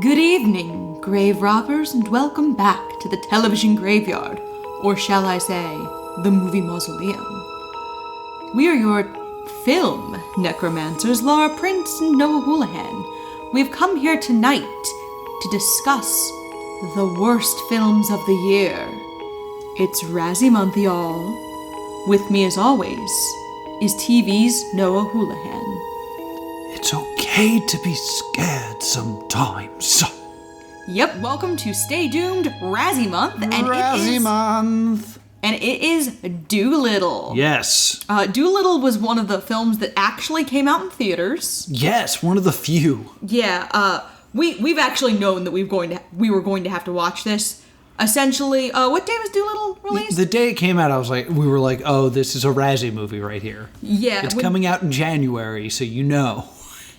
Good evening, grave robbers, and welcome back to the television graveyard, or shall I say, the movie mausoleum. We are your film necromancers, Laura Prince and Noah Houlihan. We've come here tonight to discuss the worst films of the year. It's Razzie month, y'all. With me, as always, is TV's Noah Houlihan. It's okay to be scared sometimes. Yep, welcome to Stay Doomed Razzie Month. And it is Dolittle. Yes. Dolittle was one of the films that actually came out in theaters. Yes, one of the few. Yeah, we've actually known that we were going to have to watch this. Essentially, what day was Dolittle released? The day it came out, we were like, oh, this is a Razzie movie right here. Yeah. It's coming out in January, so you know.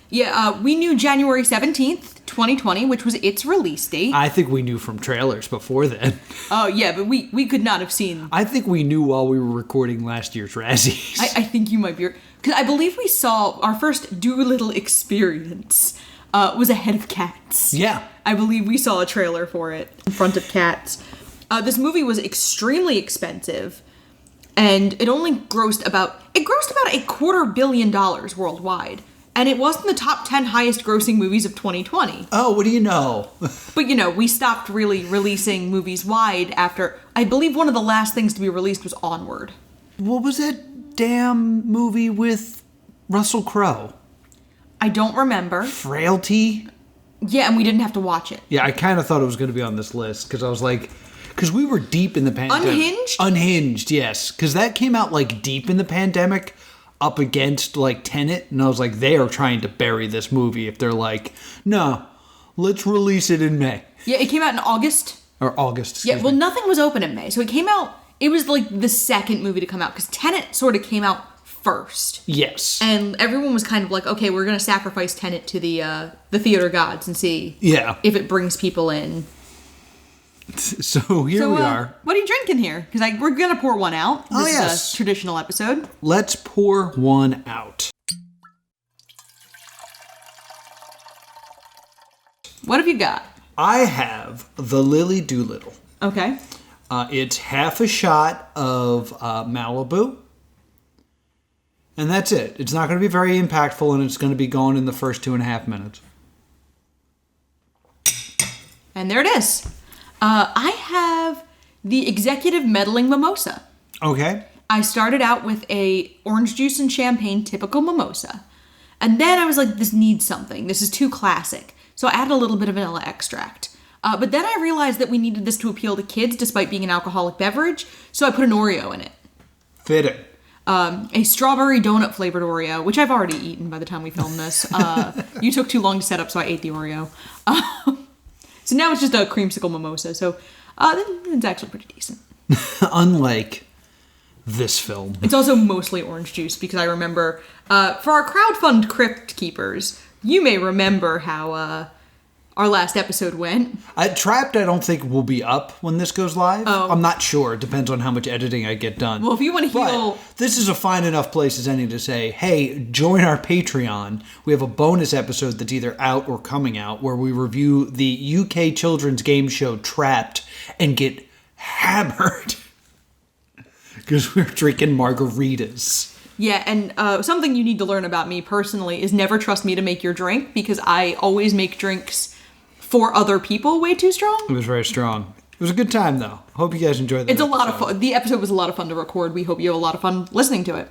Yeah, we knew January 17th, 2020, which was its release date. I think we knew from trailers before then. Oh, yeah, but we could not have seen... I think we knew while we were recording last year's Razzies. I think you might be... Because I believe we saw our first Dolittle experience was ahead of Cats. Yeah. I believe we saw a trailer for it in front of Cats. This movie was extremely expensive, and it grossed about $250 million worldwide. And it was in the top 10 highest grossing movies of 2020. Oh, what do you know? But, we stopped really releasing movies wide after, I believe one of the last things to be released was Onward. What was that damn movie with Russell Crowe? I don't remember. Frailty? Yeah, and we didn't have to watch it. Yeah, I kind of thought it was going to be on this list, because I was like... Because we were deep in the pandemic. Unhinged? Unhinged, yes. Because that came out, deep in the pandemic, up against, Tenet, and I was like, they are trying to bury this movie if they're like, no, let's release it in May. Yeah, it came out in August. Or August, excuse me. me. Nothing was open in May, so it came out, it was, the second movie to come out, because Tenet sort of came out first. Yes. And everyone was kind of like, okay, we're going to sacrifice Tenet to the theater gods and see if it brings people in. So here we are. What are you drinking here? Because we're going to pour one out. This yes. is a traditional episode. Let's pour one out. What have you got? I have the Lily Dolittle. Okay. It's half a shot of Malibu. And that's it. It's not going to be very impactful, and it's going to be gone in the first 2.5 minutes. And there it is. I have the Executive Meddling Mimosa. Okay. I started out with a orange juice and champagne typical mimosa. And then I was like, this needs something. This is too classic. So I added a little bit of vanilla extract. But then I realized that we needed this to appeal to kids despite being an alcoholic beverage. So I put an Oreo in it. Fitting. A strawberry donut flavored Oreo, which I've already eaten by the time we filmed this. You took too long to set up, so I ate the Oreo. So now it's just a creamsicle mimosa. So it's actually pretty decent. Unlike this film. It's also mostly orange juice because I remember for our crowdfund Cryptkeepers, you may remember how our last episode went. Trapped, I don't think will be up when this goes live. Oh. I'm not sure. It depends on how much editing I get done. Well, if you want to heal... But this is a fine enough place as any to say, hey, join our Patreon. We have a bonus episode that's either out or coming out where we review the UK children's game show Trapped and get hammered. Because we're drinking margaritas. Yeah, and something you need to learn about me personally is never trust me to make your drink because I always make drinks for other people way too strong. It was very strong. It was a good time, though. Hope you guys enjoyed that. It's a lot of fun. The episode was a lot of fun to record. We hope you have a lot of fun listening to it.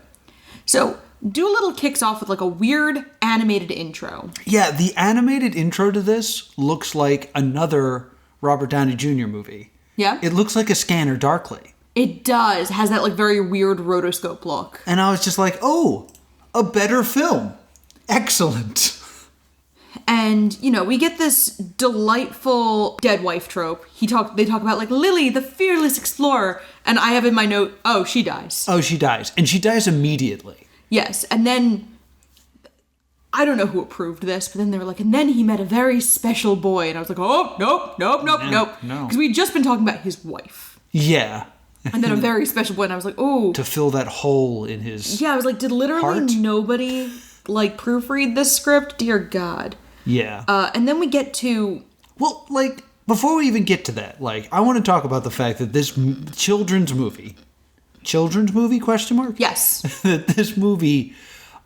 So, Dolittle kicks off with a weird animated intro. Yeah, the animated intro to this looks like another Robert Downey Jr. movie. Yeah? It looks like A Scanner Darkly. It does. It has that very weird rotoscope look. And I was just like, oh, a better film. Excellent. And, we get this delightful dead wife trope. They talk about, Lily, the fearless explorer. And I have in my note, oh, she dies. Oh, she dies. And she dies immediately. Yes. And then, I don't know who approved this, but then they were like, and then he met a very special boy. And I was like, oh, nope. No. Because we'd just been talking about his wife. Yeah. And then a very special boy. And I was like, oh. To fill that hole in his Yeah, I was like, did literally heart? Nobody, proofread this script? Dear God. Yeah. And then we get to Well, like, before we even get to that, like, I want to talk about the fact that this children's movie, question mark? Yes. That this movie,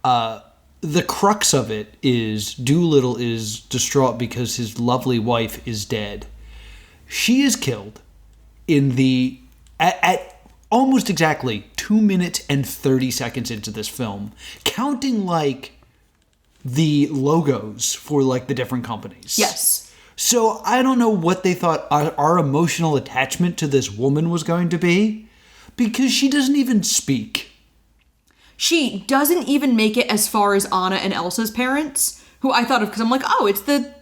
the crux of it is Dolittle is distraught because his lovely wife is dead. She is killed at almost exactly 2 minutes and 30 seconds into this film, counting, like, the logos for, like, the different companies. Yes. So I don't know what they thought our emotional attachment to this woman was going to be, because she doesn't even speak. She doesn't even make it as far as Anna and Elsa's parents, who I thought of because I'm like, oh, it's the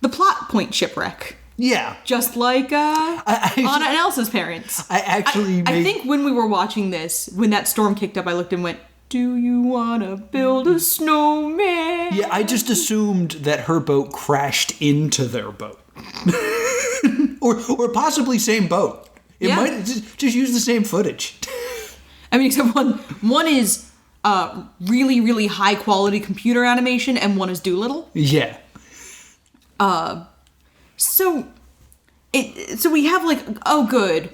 plot point shipwreck. Yeah. Just like Anna and Elsa's parents. I think when we were watching this, when that storm kicked up, I looked and went, do you want to build a snowman? Yeah, I just assumed that her boat crashed into their boat. or possibly same boat. It might just use the same footage. I mean, except one is really, really high quality computer animation and one is Dolittle. Yeah. So we have like, oh good,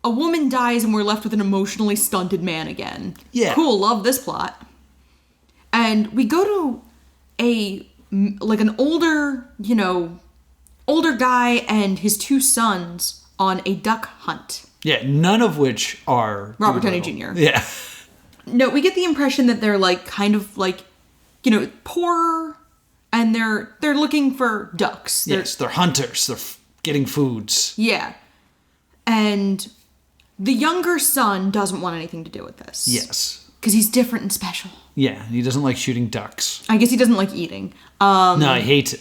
a woman dies and we're left with an emotionally stunted man again. Yeah. Cool, love this plot. And we go to an older guy and his two sons on a duck hunt. Yeah, none of which are Robert Downey Jr. Yeah. No, we get the impression that they're like kind of like, poor, and they're looking for ducks. They're hunters. They're getting foods. Yeah. And the younger son doesn't want anything to do with this. Yes. Because he's different and special. Yeah, he doesn't like shooting ducks. I guess he doesn't like eating. No, he hates it.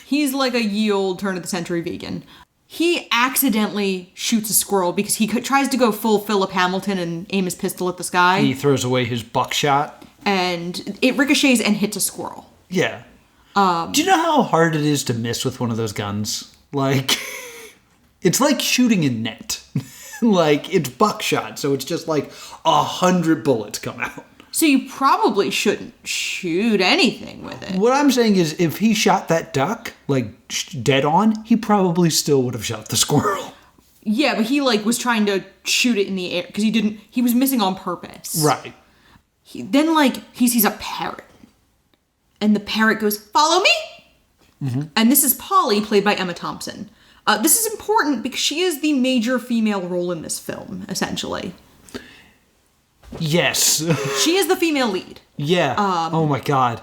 He's like a ye old turn-of-the-century vegan. He accidentally shoots a squirrel because he tries to go full Philip Hamilton and aim his pistol at the sky. He throws away his buckshot. And it ricochets and hits a squirrel. Yeah. Do you know how hard it is to miss with one of those guns? Like, it's like shooting a net. Like, it's buckshot, so it's just like 100 bullets come out. So you probably shouldn't shoot anything with it. What I'm saying is, if he shot that duck, like, dead on, he probably still would have shot the squirrel. Yeah, but he, like, was trying to shoot it in the air, because he was missing on purpose. Right. Then, he sees a parrot. And the parrot goes, follow me! Mm-hmm. And this is Polly, played by Emma Thompson. This is important because she is the major female role in this film, essentially. Yes. She is the female lead. Yeah. Oh my god.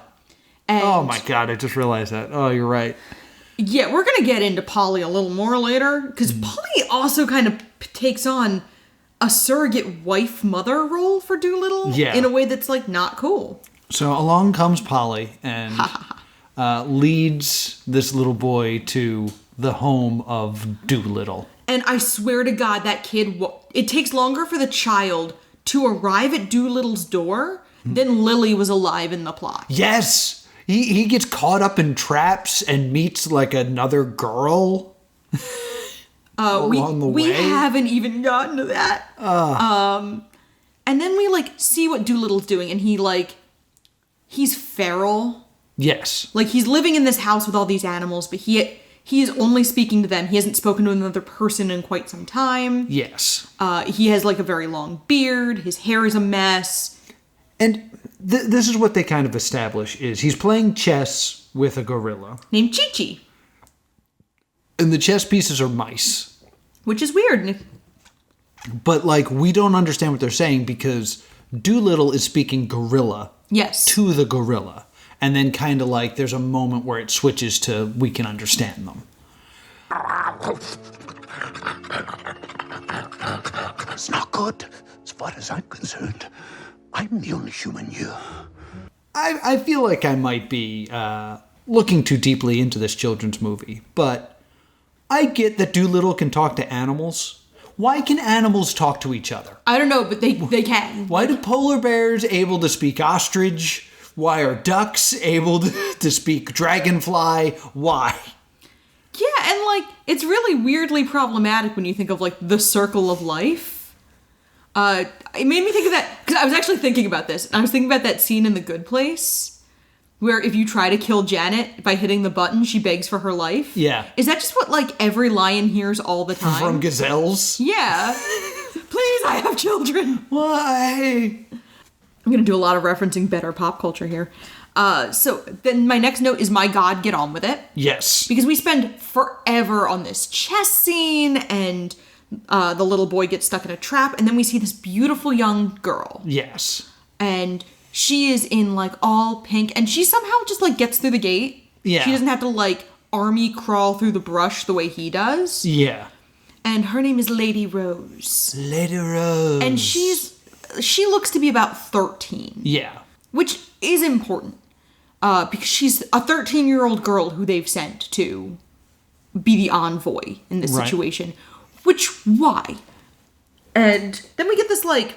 Oh my god, I just realized that. Oh, you're right. Yeah, we're going to get into Polly a little more later, because Polly also kind of takes on a surrogate wife-mother role for Dolittle in a way that's, not cool. So along comes Polly and leads this little boy to the home of Dolittle. And I swear to God, that kid, it takes longer for the child to arrive at Dolittle's door than Lily was alive in the plot. Yes! He gets caught up in traps and meets, another girl along the way. We haven't even gotten to that. And then we, see what Dolittle's doing, and he's feral. Yes. He's living in this house with all these animals, but he is only speaking to them. He hasn't spoken to another person in quite some time. Yes. He has, a very long beard. His hair is a mess. And this is what they kind of establish, is he's playing chess with a gorilla. Named Chi-Chi. And the chess pieces are mice. Which is weird. But, we don't understand what they're saying because Dolittle is speaking gorilla. Yes. To the gorilla. And then kind of there's a moment where it switches to we can understand them. It's not good, as far as I'm concerned. I'm the only human here. I feel like I might be looking too deeply into this children's movie, but I get that Dolittle can talk to animals. Why can animals talk to each other? I don't know, but they can. Why do polar bears able to speak ostrich? Why are ducks able to speak dragonfly? Why? Yeah, and it's really weirdly problematic when you think of the circle of life. It made me think of that because I was actually thinking about this. I was thinking about that scene in The Good Place where if you try to kill Janet by hitting the button, she begs for her life. Yeah. Is that just what, like, every lion hears all the time? From gazelles? Yeah. Please, I have children. Why? I'm going to do a lot of referencing better pop culture here. So then my next note is, my God, get on with it. Yes. Because we spend forever on this chess scene, and the little boy gets stuck in a trap, and then we see this beautiful young girl. Yes. And she is in, like, all pink, and she somehow just, like, gets through the gate. Yeah. She doesn't have to, like, army crawl through the brush the way he does. Yeah. And her name is Lady Rose. Lady Rose. And she looks to be about 13. Yeah. Which is important. Because she's a 13-year-old girl who they've sent to be the envoy in this situation. Which, why? And then we get this, like,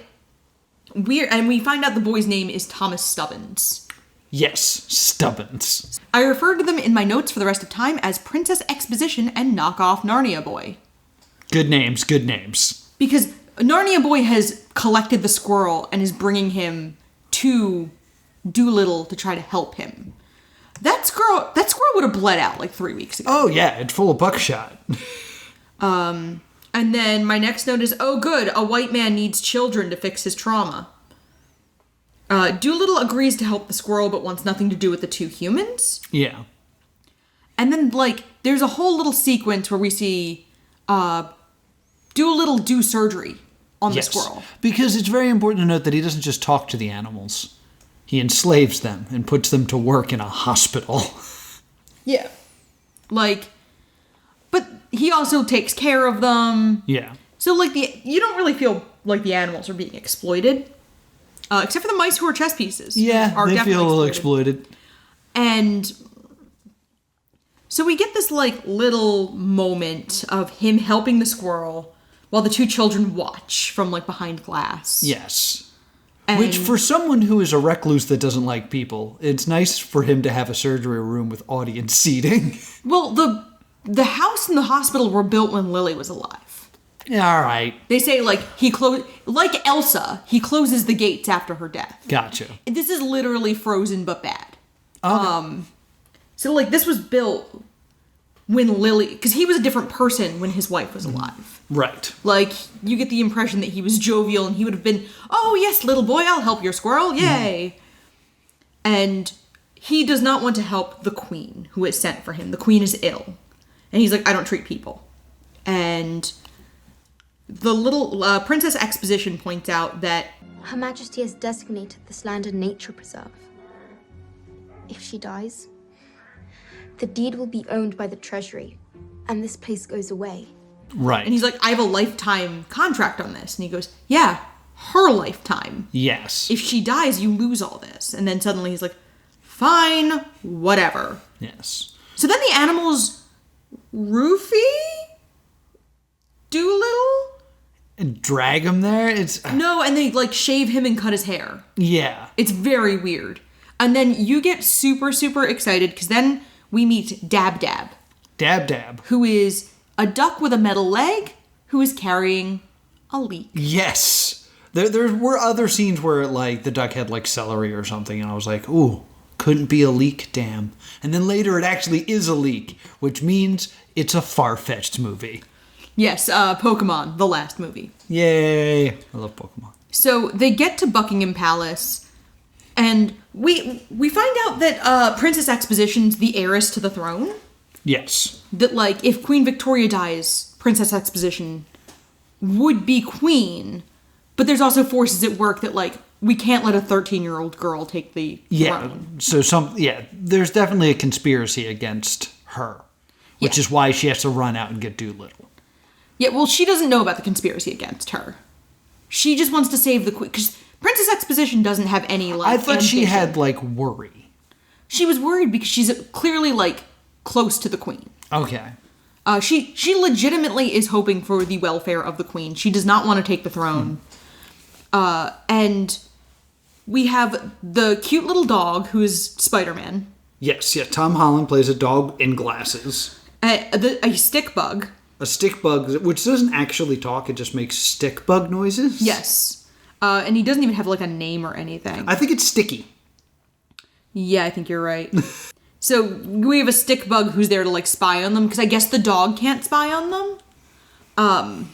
weird... And we find out the boy's name is Thomas Stubbins. Yes, Stubbins. I refer to them in my notes for the rest of time as Princess Exposition and Knockoff Narnia Boy. Good names, good names. Because Narnia Boy has collected the squirrel and is bringing him to Dolittle to try to help him. That squirrel would have bled out like 3 weeks ago. Oh yeah, it's full of buckshot. And then my next note is, oh good, a white man needs children to fix his trauma. Dolittle agrees to help the squirrel but wants nothing to do with the two humans. Yeah. And then, like, there's a whole little sequence where we see Dolittle do surgery on the squirrel. Because it's very important to note that he doesn't just talk to the animals. He enslaves them and puts them to work in a hospital. Yeah. Like, but he also takes care of them. Yeah. So, like, you don't really feel like the animals are being exploited. Except for the mice who are chess pieces. Yeah, are they definitely feel a little exploited. And so we get this, like, little moment of him helping the squirrel while the two children watch from, like, behind glass. Yes. And Which, for someone who is a recluse that doesn't like people, it's nice for him to have a surgery room with audience seating. Well, the house and the hospital were built when Lily was alive. Yeah, all right. They say, like, like Elsa, he closes the gates after her death. Gotcha. This is literally Frozen but bad. Okay. So, like, this was built when Lily... Because he was a different person when his wife was alive. Right. Like, you get the impression that he was jovial and he would have been, oh, yes, little boy, I'll help your squirrel, yay. And he does not want to help the queen who is sent for him. The queen is ill. And he's like, I don't treat people. And the little Princess Exposition points out that Her Majesty has designated this land a nature preserve. If she dies, the deed will be owned by the Treasury, and this place goes away. Right. And he's like, I have a lifetime contract on this. And he goes, yeah, her lifetime. Yes. If she dies, you lose all this. And then suddenly he's like, fine, whatever. Yes. So then the animals roofie Dolittle? And drag him there? It's... No, and they, like, shave him and cut his hair. Yeah. It's very weird. And then you get super, super excited because then we meet Dab Dab. Dab Dab. Who is a duck with a metal leg who is carrying a leek. Yes. There were other scenes where, like, the duck had, like, celery or something, and I was like, ooh, couldn't be a leek, damn. And then later it actually is a leek, which means it's a far-fetched movie. Yes, Pokemon, the last movie. Yay. I love Pokemon. So they get to Buckingham Palace, and we find out that Princess Exposition's the heiress to the throne. Yes. That, like, if Queen Victoria dies, Princess Exposition would be queen. But there's also forces at work that, like, we can't let a 13-year-old girl take the throne. So there's definitely a conspiracy against her, which is why she has to run out and get Dolittle. Yeah, well, she doesn't know about the conspiracy against her. She just wants to save the queen, because Princess Exposition doesn't have any, like, I thought she ambition. had, like, worry. She was worried because she's clearly, like, close to the queen. Okay. She legitimately is hoping for the welfare of the queen. She does not want to take the throne. And we have the cute little dog who is Spider-Man. Yes, yeah. Tom Holland plays a dog in glasses. A stick bug. A stick bug, which doesn't actually talk, it just makes stick bug noises. Yes. And he doesn't even have, like, a name or anything. I think it's Sticky. Yeah, I think you're right. So we have a stick bug who's there to, like, spy on them, because I guess the dog can't spy on them.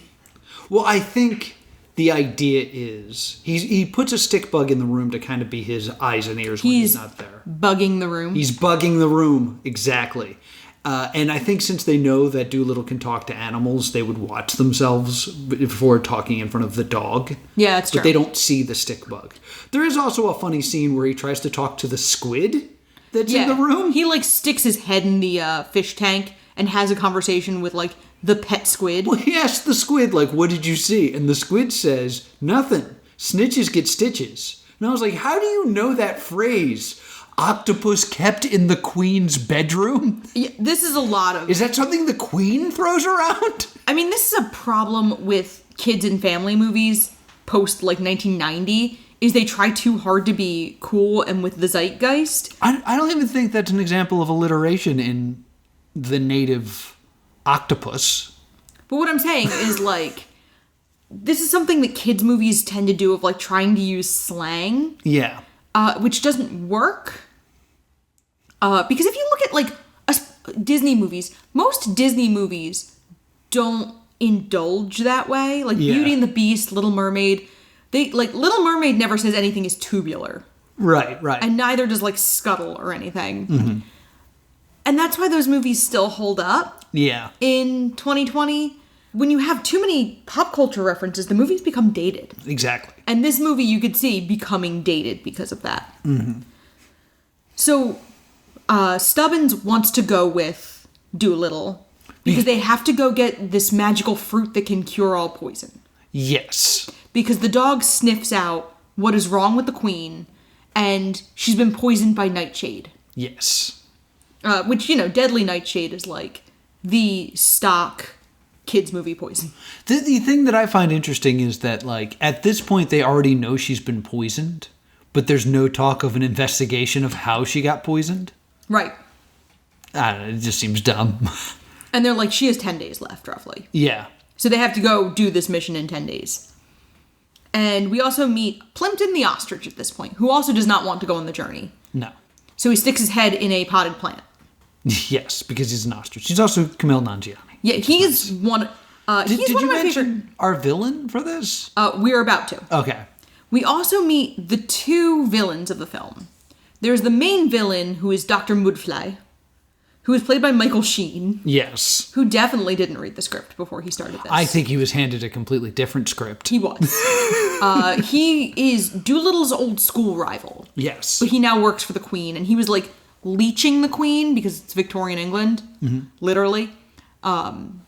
Well, I think the idea is he puts a stick bug in the room to kind of be his eyes and ears when he's not there. Bugging the room. He's bugging the room, exactly. And I think since they know that Dolittle can talk to animals, they would watch themselves before talking in front of the dog. Yeah, that's true. But they don't see the stick bug. There is also a funny scene where he tries to talk to the squid that's in the room. He, like, sticks his head in the fish tank and has a conversation with, like, the pet squid. Well, he asks the squid, like, what did you see? And the squid says, nothing. Snitches get stitches. And I was like, how do you know that phrase? Octopus kept in the queen's bedroom? Yeah, this is a lot of... Is that something the queen throws around? I mean, this is a problem with kids and family movies post, like, 1990, is they try too hard to be cool and with the zeitgeist. I don't even think that's an example of alliteration in the native octopus. But what I'm saying is, like, this is something that kids' movies tend to do, of, like, trying to use slang. Yeah. Which doesn't work. Because if you look at, like, Disney movies, most Disney movies don't indulge that way. Like, Beauty and the Beast, Little Mermaid. Little Mermaid never says anything is tubular. Right. And neither does, like, Scuttle or anything. Mm-hmm. And that's why those movies still hold up. Yeah. In 2020. When you have too many pop culture references, the movies become dated. Exactly. And this movie you could see becoming dated because of that. Mm-hmm. So, Stubbins wants to go with Dolittle because they have to go get this magical fruit that can cure all poison. Yes. Because the dog sniffs out what is wrong with the queen, and she's been poisoned by nightshade. Yes. Which, you know, deadly nightshade is like the stock kids movie poison. The thing that I find interesting is that, like, at this point they already know she's been poisoned, but there's no talk of an investigation of how she got poisoned. Right. I don't know, it just seems dumb. And they're like, she has 10 days left, roughly. Yeah. So they have to go do this mission in 10 days. And we also meet Plimpton the ostrich at this point, who also does not want to go on the journey. No. So he sticks his head in a potted plant. Yes, because he's an ostrich. He's also Camille Nanjiani. Yeah, he's one... Did one you of my mention favorite... our villain for this? We're about to. Okay. We also meet the two villains of the film. There's the main villain, who is Dr. Mudfly, who is played by Michael Sheen. Yes. Who definitely didn't read the script before he started this. I think he was handed a completely different script. He was. He is Dolittle's old school rival. Yes. But he now works for the Queen, and he was, like, leeching the Queen, because it's Victorian England, literally. And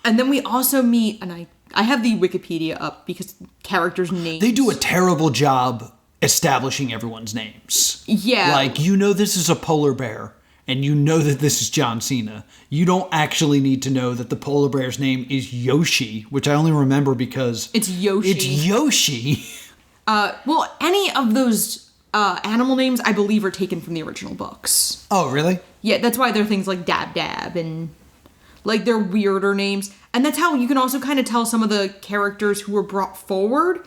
then we also meet, and I have the Wikipedia up because characters' names. They do a terrible job establishing everyone's names. Yeah. Like, you know this is a polar bear, and you know that this is John Cena. You don't actually need to know that the polar bear's name is Yoshi, which I only remember because... It's Yoshi. It's Yoshi. Well, any of those animal names, I believe, are taken from the original books. Oh, really? Yeah, that's why they're things like Dab Dab and... Like, they're weirder names. And that's how you can also kind of tell some of the characters who were brought forward.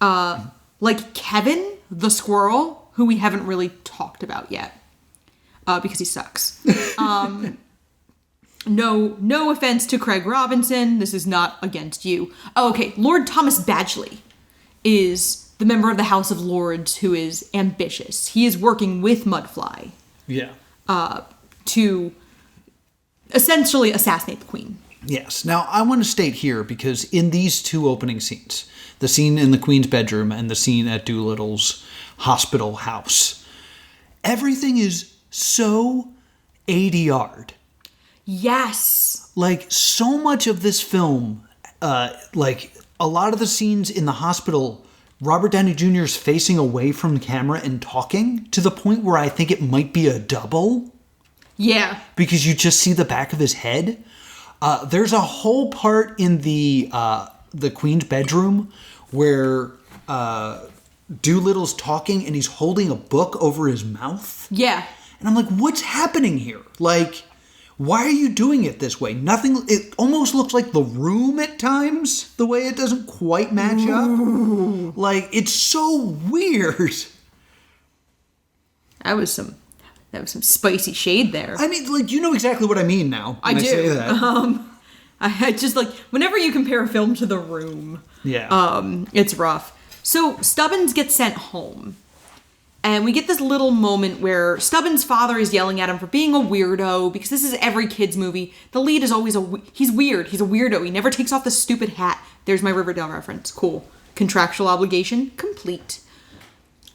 Like Kevin, the squirrel, who we haven't really talked about yet. Because he sucks. No offense to Craig Robinson. This is not against you. Oh, okay. Lord Thomas Badgley is the member of the House of Lords who is ambitious. He is working with Mudfly. Yeah. To essentially assassinate the Queen. Yes. Now, I want to state here, because in these two opening scenes, the scene in the Queen's bedroom and the scene at Dolittle's hospital house, everything is so ADR'd. Yes. Like, so much of this film, like, a lot of the scenes in the hospital, Robert Downey Jr. is facing away from the camera and talking to the point where I think it might be a double. Yeah. Because you just see the back of his head. There's a whole part in the Queen's bedroom where Dolittle's talking and he's holding a book over his mouth. Yeah. And I'm like, what's happening here? Like, why are you doing it this way? Nothing. It almost looks like The Room at times, the way it doesn't quite match up. Like, it's so weird. That was some spicy shade there. I mean, like, you know exactly what I mean now. I do. Say that. I just like, whenever you compare a film to The Room, it's rough. So Stubbins gets sent home. And we get this little moment where Stubbins' father is yelling at him for being a weirdo, because this is every kid's movie. The lead is always he's weird. He's a weirdo. He never takes off the stupid hat. There's my Riverdale reference. Cool. Contractual obligation complete.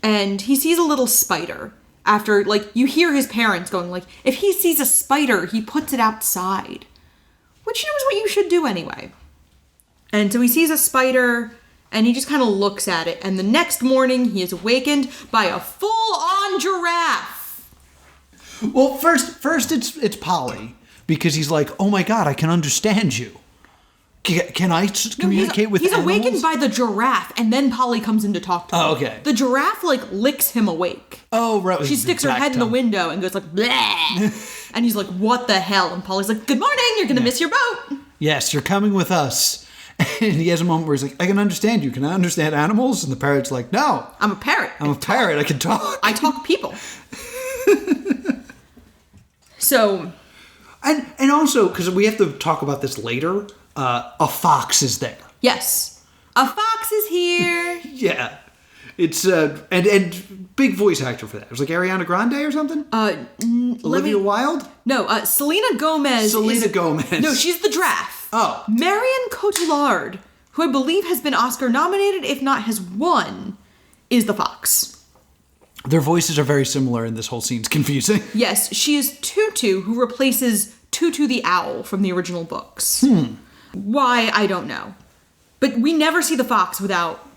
And he sees a little spider. After, like, you hear his parents going, like, if he sees a spider, he puts it outside. Which, you know, is what you should do anyway. And so he sees a spider, and he just kind of looks at it. And the next morning, he is awakened by a full-on giraffe. Well, first it's Polly, because he's like, oh my god, I can understand you. Can I communicate with animals? He's awakened by the giraffe, and then Polly comes in to talk to him. Oh, okay. The giraffe, like, licks him awake. Oh, right. She sticks her head in the window and goes like, bleh. And he's like, what the hell? And Polly's like, good morning, you're going to miss your boat. Yes, you're coming with us. And he has a moment where he's like, I can understand you. Can I understand animals? And the parrot's like, no. I'm a parrot. I'm a parrot. I can talk. I talk people. So. And also, because we have to talk about this later, a fox is there. Yes. A fox is here. Yeah. It's, and big voice actor for that. It was like Ariana Grande or something? Olivia Wilde? No, Selena Gomez. Gomez. No, she's the giraffe. Oh. Marion Cotillard, who I believe has been Oscar nominated, if not has won, is the fox. Their voices are very similar, and this whole scene's confusing. Yes, she is Tutu, who replaces Tutu the owl from the original books. Why, I don't know. But we never see the fox without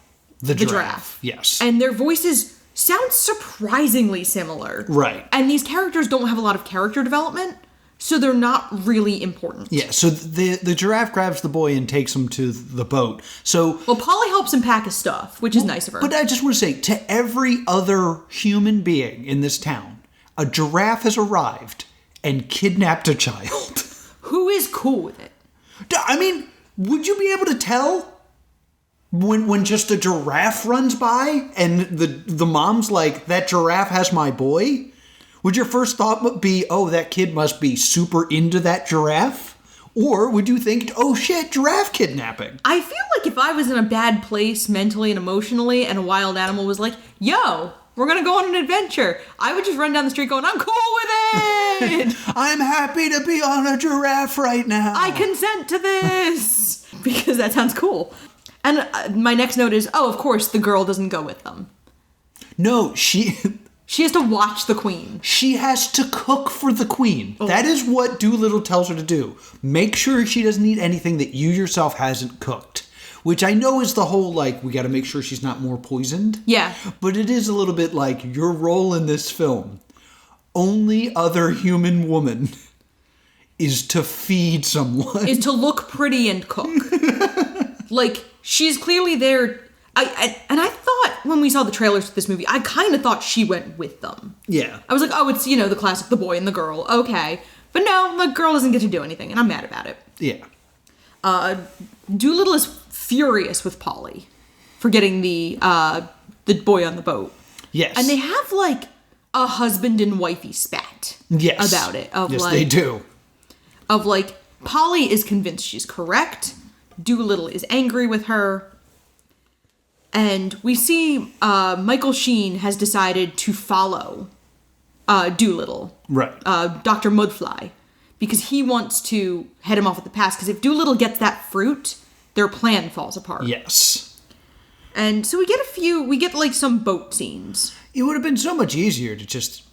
the giraffe. Yes. And their voices sound surprisingly similar. Right. And these characters don't have a lot of character development, so they're not really important. Yeah, so the giraffe grabs the boy and takes him to the boat. So, well, Polly helps him pack his stuff, which is nice of her. But I just want to say, to every other human being in this town, a giraffe has arrived and kidnapped a child. Who is cool with it? I mean, would you be able to tell when just a giraffe runs by and the mom's like, that giraffe has my boy? Would your first thought be, oh, that kid must be super into that giraffe? Or would you think, oh shit, giraffe kidnapping? I feel like if I was in a bad place mentally and emotionally and a wild animal was like, yo, we're gonna go on an adventure, I would just run down the street going, I'm cool with it! I'm happy to be on a giraffe right now. I consent to this! Because that sounds cool. And my next note is, oh, of course, the girl doesn't go with them. No, she has to watch the queen. She has to cook for the queen. Oh. That is what Dolittle tells her to do. Make sure she doesn't eat anything that you yourself hasn't cooked. Which I know is the whole, like, we gotta make sure she's not more poisoned. Yeah. But it is a little bit like, your role in this film, only other human woman, is to feed someone. Is to look pretty and cook. Like, she's clearly there. I thought when we saw the trailers for this movie, I kind of thought she went with them. Yeah. I was like, oh, it's, the classic, the boy and the girl. Okay. But no, the girl doesn't get to do anything, and I'm mad about it. Yeah. Dolittle is furious with Polly for getting the boy on the boat. Yes. And they have, like, a husband and wifey spat. Yes. About it. Yes, they do. Of, like, Polly is convinced she's correct. Dolittle is angry with her. And we see Michael Sheen has decided to follow Dolittle. Right. Dr. Mudfly. Because he wants to head him off at the pass. Because if Dolittle gets that fruit, their plan falls apart. Yes. And so we get like some boat scenes. It would have been so much easier to just,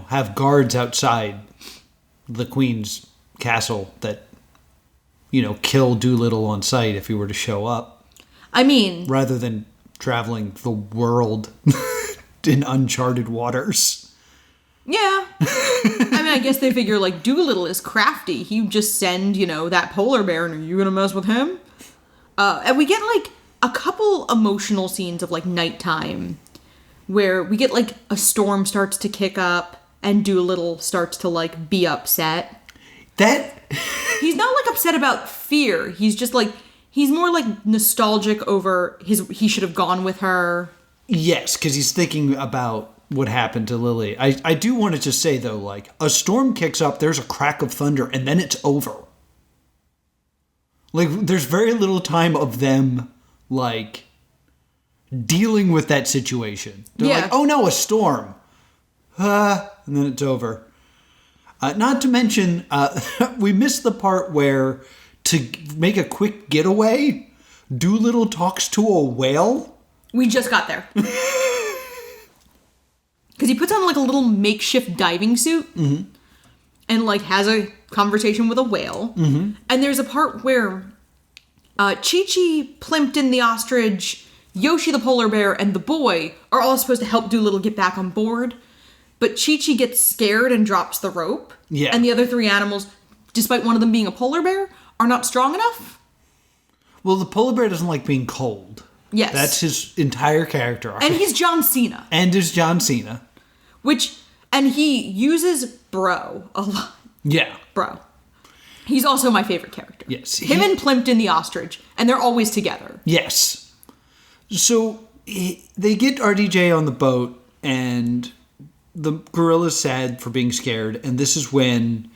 have guards outside the Queen's castle that, kill Dolittle on sight if he were to show up. I mean... Rather than traveling the world in uncharted waters. Yeah. I guess they figure, like, Dolittle is crafty. He would just send, that polar bear, and are you gonna mess with him? And we get, like, a couple emotional scenes of, like, nighttime where we get, like, a storm starts to kick up and Dolittle starts to, like, be upset. He's not, like, upset about fear. He's just, like... He's more, like, nostalgic over he should have gone with her. Yes, because he's thinking about, what happened to Lily. I do want to just say, though, like, a storm kicks up, there's a crack of thunder, and then it's over. Like, there's very little time of them, like, dealing with that situation. They're like, oh no, a storm. And then it's over. Not to mention, we missed the part where, to make a quick getaway, Dolittle talks to a whale. We just got there. Because he puts on, like, a little makeshift diving suit and, like, has a conversation with a whale. And there's a part where Chi-Chi, Plimpton the ostrich, Yoshi the polar bear, and the boy are all supposed to help Dolittle get back on board. But Chi-Chi gets scared and drops the rope. Yeah. And the other three animals, despite one of them being a polar bear, are not strong enough. Well, the polar bear doesn't like being cold. Yes. That's his entire character arc. And he's John Cena. And is John Cena. And he uses bro a lot. Yeah. Bro. He's also my favorite character. Yes. Him and Plimpton the ostrich. And they're always together. Yes. So they get RDJ on the boat, and the gorilla's sad for being scared. And this is when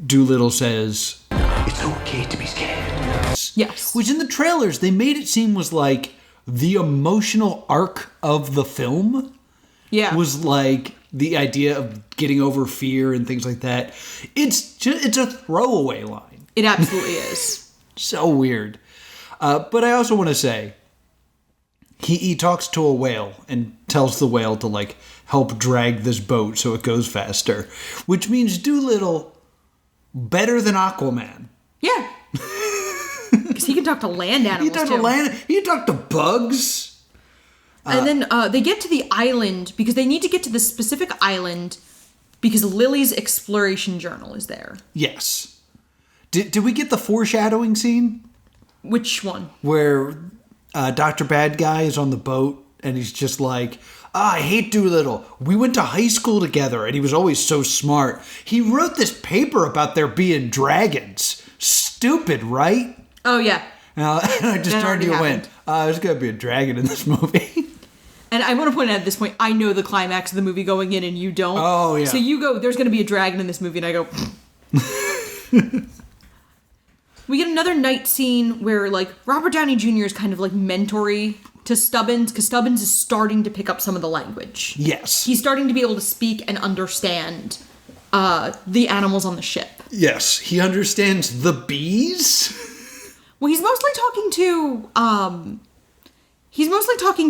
Dolittle says, It's okay to be scared. Yes. Which in the trailers, they made it seem was like the emotional arc of the film. Yeah. Was like the idea of getting over fear and things like that. It's a throwaway line. It absolutely is. So weird. But I also want to say, he talks to a whale and tells the whale to, like, help drag this boat so it goes faster. Which means Dolittle better than Aquaman. Yeah. Because he can talk to land animals, He can talk to bugs. And then they get to the island because they need to get to the specific island because Lily's exploration journal is there. Yes. Did we get the foreshadowing scene? Which one? Where Dr. Bad Guy is on the boat and he's just like, I hate Dolittle. We went to high school together and he was always so smart. He wrote this paper about there being dragons. Stupid, right? Oh, yeah. And I just turned to you and went, there's going to be a dragon in this movie. And I want to point out at this point, I know the climax of the movie going in and you don't. Oh, yeah. So you go, there's going to be a dragon in this movie, and I go... We get another night scene where, like, Robert Downey Jr. is kind of, like, mentory to Stubbins, because Stubbins is starting to pick up some of the language. Yes. He's starting to be able to speak and understand the animals on the ship. Yes. He understands the bees. Well, he's mostly talking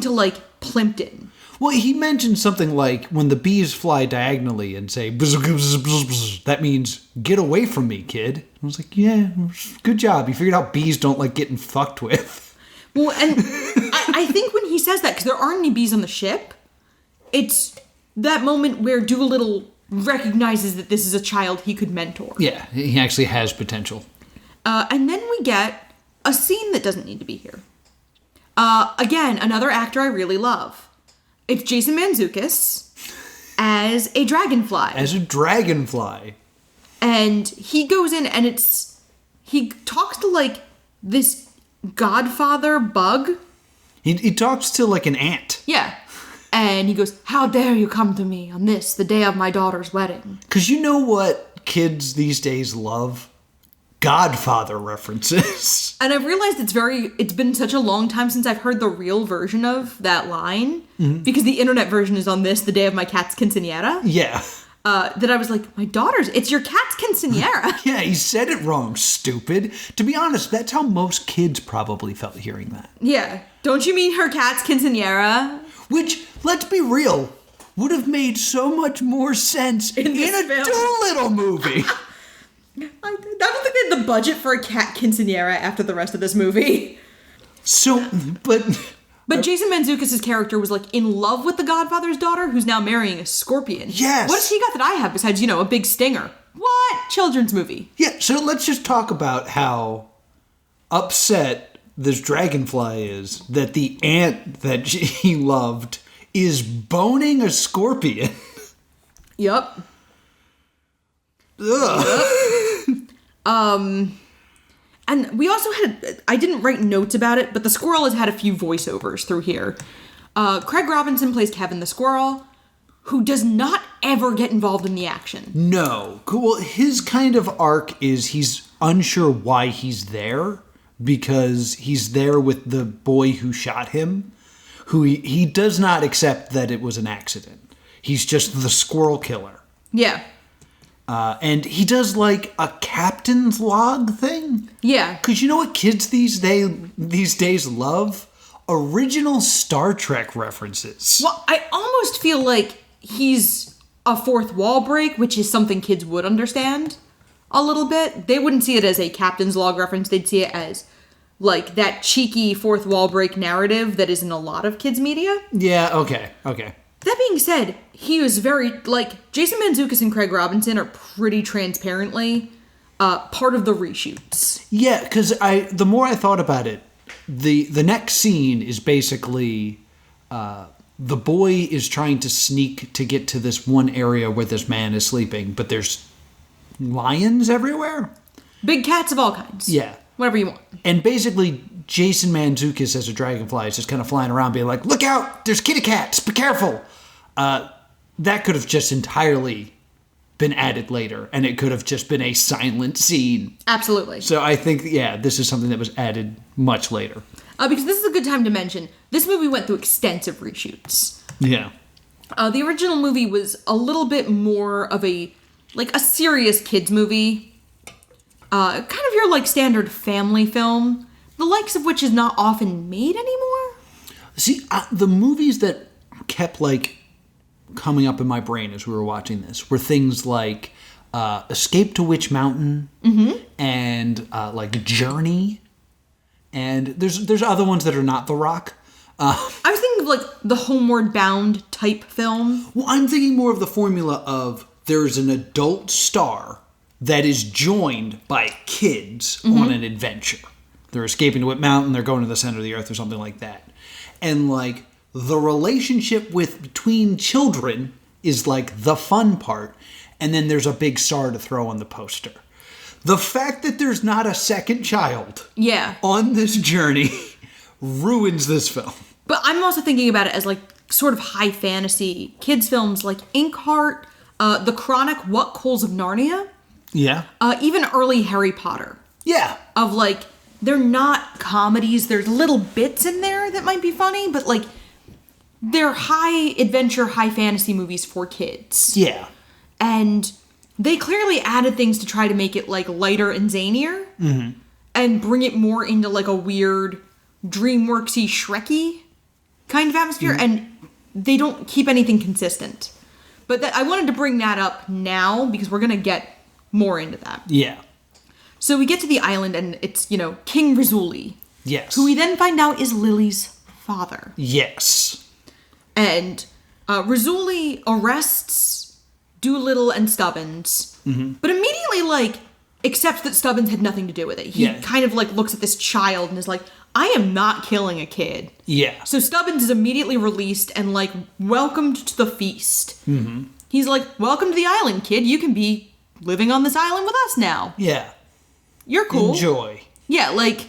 to, like, Plimpton. Well, he mentioned something like, when the bees fly diagonally and say, bzz, bzz, bzz, bzz, that means, get away from me, kid. I was like, yeah, good job. You figured out bees don't like getting fucked with. Well, and I think when he says that, because there aren't any bees on the ship, it's that moment where Dolittle recognizes that this is a child he could mentor. Yeah, he actually has potential. And then we get a scene that doesn't need to be here. Again, another actor I really love. It's Jason Mantzoukas as a dragonfly. And he goes in and he talks to, like, this godfather bug. He talks to, like, an ant. Yeah. And he goes, how dare you come to me on this, the day of my daughter's wedding. Because you know what kids these days love? Godfather references. And I've realized it's been such a long time since I've heard the real version of that line, because the internet version is on this, the day of my cat's quinceañera. Yeah. That I was like, my daughter's, it's your cat's quinceañera. Yeah, he said it wrong, stupid. To be honest, that's how most kids probably felt hearing that. Yeah. Don't you mean her cat's quinceañera? Which, let's be real, would have made so much more sense in a film. Dolittle movie. I don't think they had the budget for a cat quinceañera after the rest of this movie. So, but Jason Mantzoukas' character was, like, in love with the Godfather's daughter, who's now marrying a scorpion. Yes. What has he got that I have besides, a big stinger? What? Children's movie. Yeah, so let's just talk about how upset this dragonfly is that the ant that he loved is boning a scorpion. Yup. Ugh. And we also I didn't write notes about it, but the squirrel has had a few voiceovers through here. Craig Robinson plays Kevin the squirrel. who does not ever get involved in the action. No. Well, his kind of arc is he's unsure why he's there, because he's there with the boy who shot him, who he does not accept that it was an accident. He's just the squirrel killer. Yeah. And he does like a captain's log thing. Yeah. Because you know what kids these days love? Original Star Trek references. Well, I almost feel like he's a fourth wall break, which is something kids would understand a little bit. They wouldn't see it as a captain's log reference. They'd see it as like that cheeky fourth wall break narrative that is in a lot of kids' media. Yeah, okay. That being said, he was very, like, Jason Mantzoukas and Craig Robinson are pretty transparently part of the reshoots. Yeah, because the more I thought about it, the next scene is basically the boy is trying to sneak to get to this one area where this man is sleeping, but there's lions everywhere. Big cats of all kinds. Yeah. Whatever you want. And basically, Jason Mantzoukas as a dragonfly is just kind of flying around being like, look out, there's kitty cats, be careful. That could have just entirely been added later, and it could have just been a silent scene. Absolutely. So I think, yeah, this is something that was added much later. Because this is a good time to mention, this movie went through extensive reshoots. Yeah. The original movie was a little bit more of a serious kids movie. Kind of your, like, standard family film, the likes of which is not often made anymore. See, the movies that kept, like, coming up in my brain as we were watching this were things like Escape to Witch Mountain and, like, Journey. And there's other ones that are not The Rock. I was thinking of, like, the Homeward Bound type film. Well, I'm thinking more of the formula of there's an adult star that is joined by kids on an adventure. They're escaping to Whip Mountain, they're going to the center of the earth or something like that. And, like, the relationship between children is, like, the fun part. And then there's a big star to throw on the poster. The fact that there's not a second child on this journey ruins this film. But I'm also thinking about it as, like, sort of high fantasy kids films like Inkheart, The Chronic, What Coals of Narnia. Yeah. Even early Harry Potter. Yeah. Of, like, they're not comedies. There's little bits in there that might be funny, but, like, they're high adventure, high fantasy movies for kids. Yeah. And they clearly added things to try to make it, like, lighter and zanier. And bring it more into, like, a weird DreamWorksy, Shrekky kind of atmosphere. And they don't keep anything consistent. But I wanted to bring that up now because we're going to get more into that. Yeah. So we get to the island and it's, King Razzie. Yes. Who we then find out is Lily's father. Yes. And Razzie arrests Dolittle and Stubbins. But immediately, like, accepts that Stubbins had nothing to do with it. He kind of, like, looks at this child and is like, I am not killing a kid. Yeah. So Stubbins is immediately released and, like, welcomed to the feast. He's like, welcome to the island, kid. You can be living on this island with us now. Yeah. You're cool. Enjoy. Yeah, like,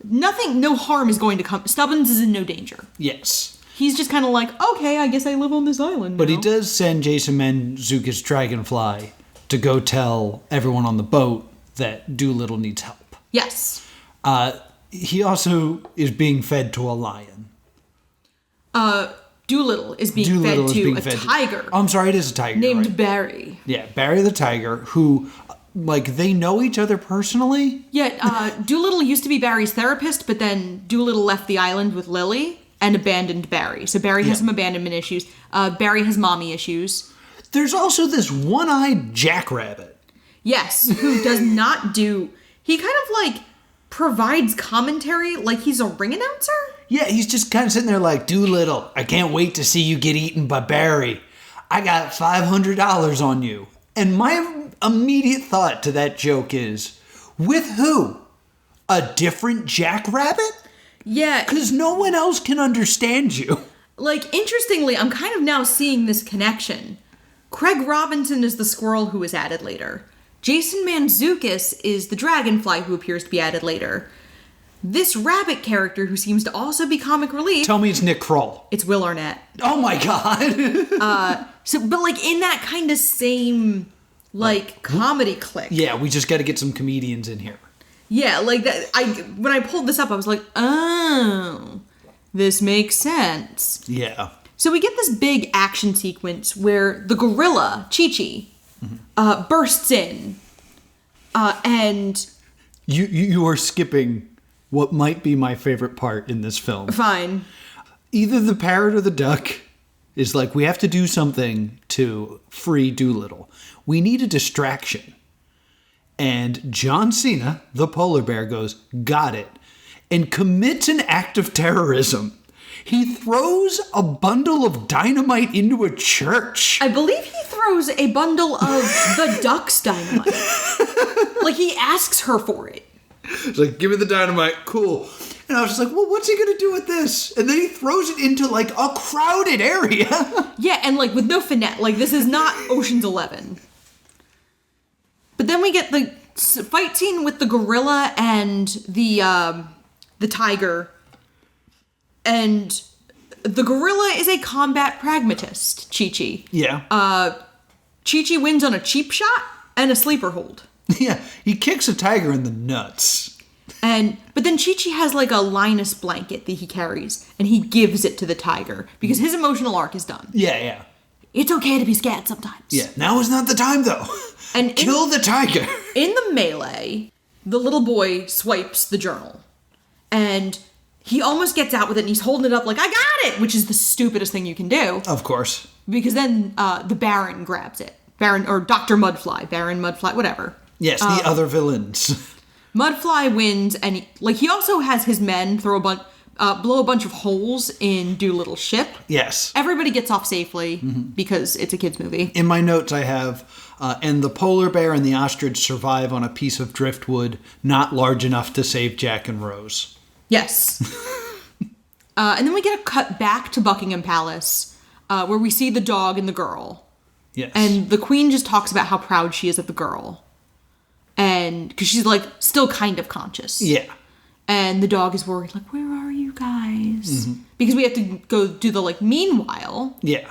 no harm is going to come. Stubbins is in no danger. Yes. He's just kind of like, okay, I guess I live on this island now. But he does send Jason Mantzoukas' Dragonfly to go tell everyone on the boat that Dolittle needs help. Yes. He also is being fed to a lion. Dolittle is being fed to a tiger. I'm sorry, it is a tiger. Named right? Barry. Yeah, Barry the tiger, who, like, they know each other personally. Yeah, Dolittle used to be Barry's therapist, but then Dolittle left the island with Lily and abandoned Barry. So Barry has some abandonment issues. Barry has mommy issues. There's also this one-eyed jackrabbit. Yes, who does not do... He kind of, like, provides commentary like he's a ring announcer. Yeah, he's just kind of sitting there like, Dolittle, I can't wait to see you get eaten by Barry. I got $500 on you. And my immediate thought to that joke is, with who? A different jackrabbit? Yeah. Because no one else can understand you. Like, interestingly, I'm kind of now seeing this connection. Craig Robinson is the squirrel who was added later. Jason Mantzoukas is the dragonfly who appears to be added later. this rabbit character who seems to also be comic relief. Tell me it's Nick Kroll. It's Will Arnett. Oh my god. But like in that kind of same like comedy clique. Yeah, we just got to get some comedians in here. Yeah, like that. When I pulled this up, I was like, oh, this makes sense. Yeah. So we get this big action sequence where the gorilla, Chi-Chi, bursts in. And... You are skipping what might be my favorite part in this film. Fine. Either the parrot or the duck is like, we have to do something to free Dolittle. We need a distraction. And John Cena, the polar bear, goes, got it, and commits an act of terrorism. He throws a bundle of dynamite into a church. I believe he throws a bundle of the duck's dynamite. Like, he asks her for it. He's like, give me the dynamite, cool. And I was just like, well, what's he going to do with this? And then he throws it into, like, a crowded area. Yeah, and, like, with no finesse. Like, this is not Ocean's 11. But then we get the fight scene with the gorilla and the tiger. And the gorilla is a combat pragmatist, Chi-Chi. Yeah. Chi-Chi wins on a cheap shot and a sleeper hold. Yeah, he kicks a tiger in the nuts. But then Chi-Chi has like a Linus blanket that he carries, and he gives it to the tiger because his emotional arc is done. Yeah. It's okay to be scared sometimes. Yeah, now is not the time though. And kill the tiger. In the melee, the little boy swipes the journal, and he almost gets out with it, and he's holding it up like, I got it, which is the stupidest thing you can do. Of course. Because then the Baron grabs it. Baron, or Dr. Mudfly, Baron Mudfly, whatever. Yes, the other villains. Mudfly wins, and he also has his men blow a bunch of holes in Dolittle's ship. Yes. Everybody gets off safely because it's a kid's movie. In my notes I have, and the polar bear and the ostrich survive on a piece of driftwood not large enough to save Jack and Rose. Yes. And then we get a cut back to Buckingham Palace, where we see the dog and the girl. Yes. And the queen just talks about how proud she is of the girl. And because she's like still kind of conscious. Yeah. And the dog is worried, like, where are you guys? Because we have to go do the like meanwhile. Yeah.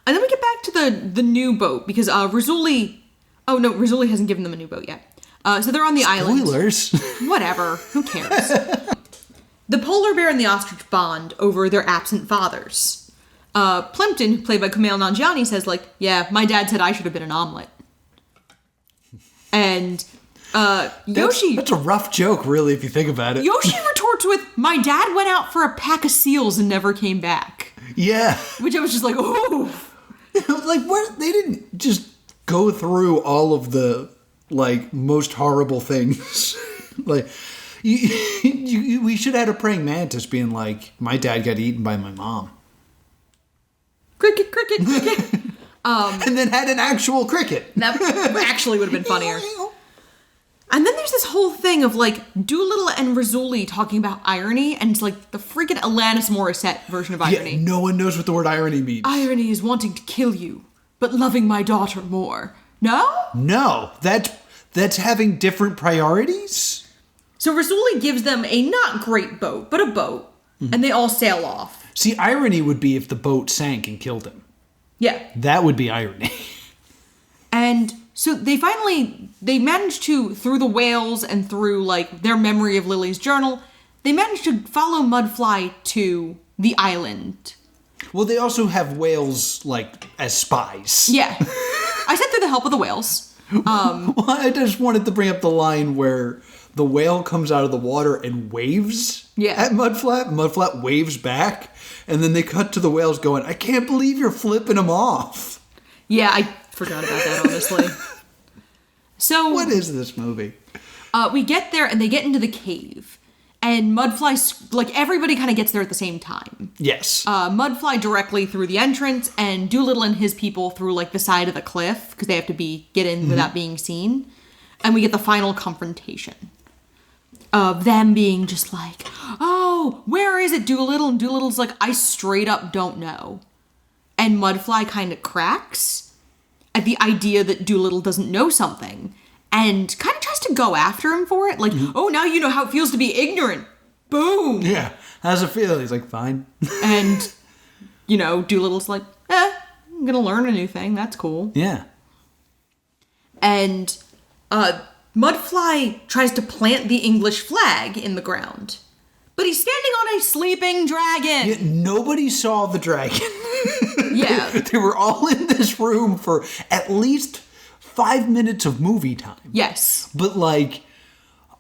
And then we get back to the new boat because Razzie hasn't given them a new boat yet. So they're on the island. Spoilers. Whatever. Who cares? The polar bear and the ostrich bond over their absent fathers. Plimpton, played by Kumail Nanjiani, says like, yeah, my dad said I should have been an omelet. And Yoshi... That's a rough joke, really, if you think about it. Yoshi retorts with, my dad went out for a pack of seals and never came back. Yeah. Which I was just like, oh. Like, what? They didn't just go through all of the, like, most horrible things. Like, we should have had a praying mantis being like, my dad got eaten by my mom. Cricket, cricket, cricket. And then had an actual cricket. That actually would have been funnier. And then there's this whole thing of like Dolittle and Razzie talking about irony, and it's like the freaking Alanis Morissette version of irony. Yeah, no one knows what the word irony means. Irony is wanting to kill you, but loving my daughter more. No? No, that's having different priorities. So Razzie gives them a not great boat, but a boat, and they all sail off. See, irony would be if the boat sank and killed him. Yeah. That would be irony. And so they managed to, through the whales and through like their memory of Lily's journal, they managed to follow Mudfly to the island. Well, they also have whales like as spies. Yeah. I said through the help of the whales. Well, I just wanted to bring up the line where the whale comes out of the water and waves at Mudflat. Mudflat waves back, and then they cut to the whales going, I can't believe you're flipping him off. Yeah, I forgot about that, honestly. So what is this movie? We get there, and they get into the cave. And Mudfly, like, everybody kind of gets there at the same time. Yes. Mudfly directly through the entrance, and Dolittle and his people through, like, the side of the cliff, because they have to get in without being seen. And we get the final confrontation of them being just like, oh, where is it, Dolittle? And Dolittle's like, I straight up don't know. And Mudfly kind of cracks at the idea that Dolittle doesn't know something, and kind of tries tries to go after him for it. Like, oh, now you know how it feels to be ignorant. Boom. Yeah. How's it feel? He's like, fine. And, Dolittle's like, I'm going to learn a new thing. That's cool. Yeah. And Mudfly tries to plant the English flag in the ground. But he's standing on a sleeping dragon. Yeah, nobody saw the dragon. Yeah. They were all in this room for at least 5 minutes of movie time. Yes. But, like,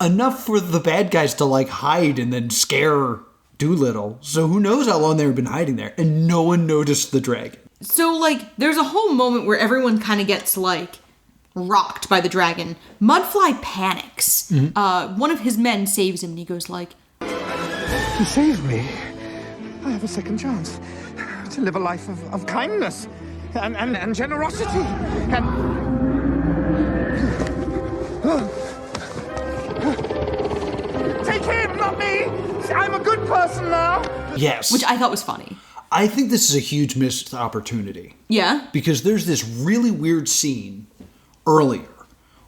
enough for the bad guys to, like, hide and then scare Dolittle. So who knows how long they've been hiding there. And no one noticed the dragon. So, like, there's a whole moment where everyone kind of gets, like, rocked by the dragon. Mudfly panics. One of his men saves him and he goes like, You saved me. I have a second chance to live a life of kindness and generosity. Take him, not me. I'm a good person now. Yes. which I thought was funny. I think this is a huge missed opportunity. Yeah? Because there's this really weird scene earlier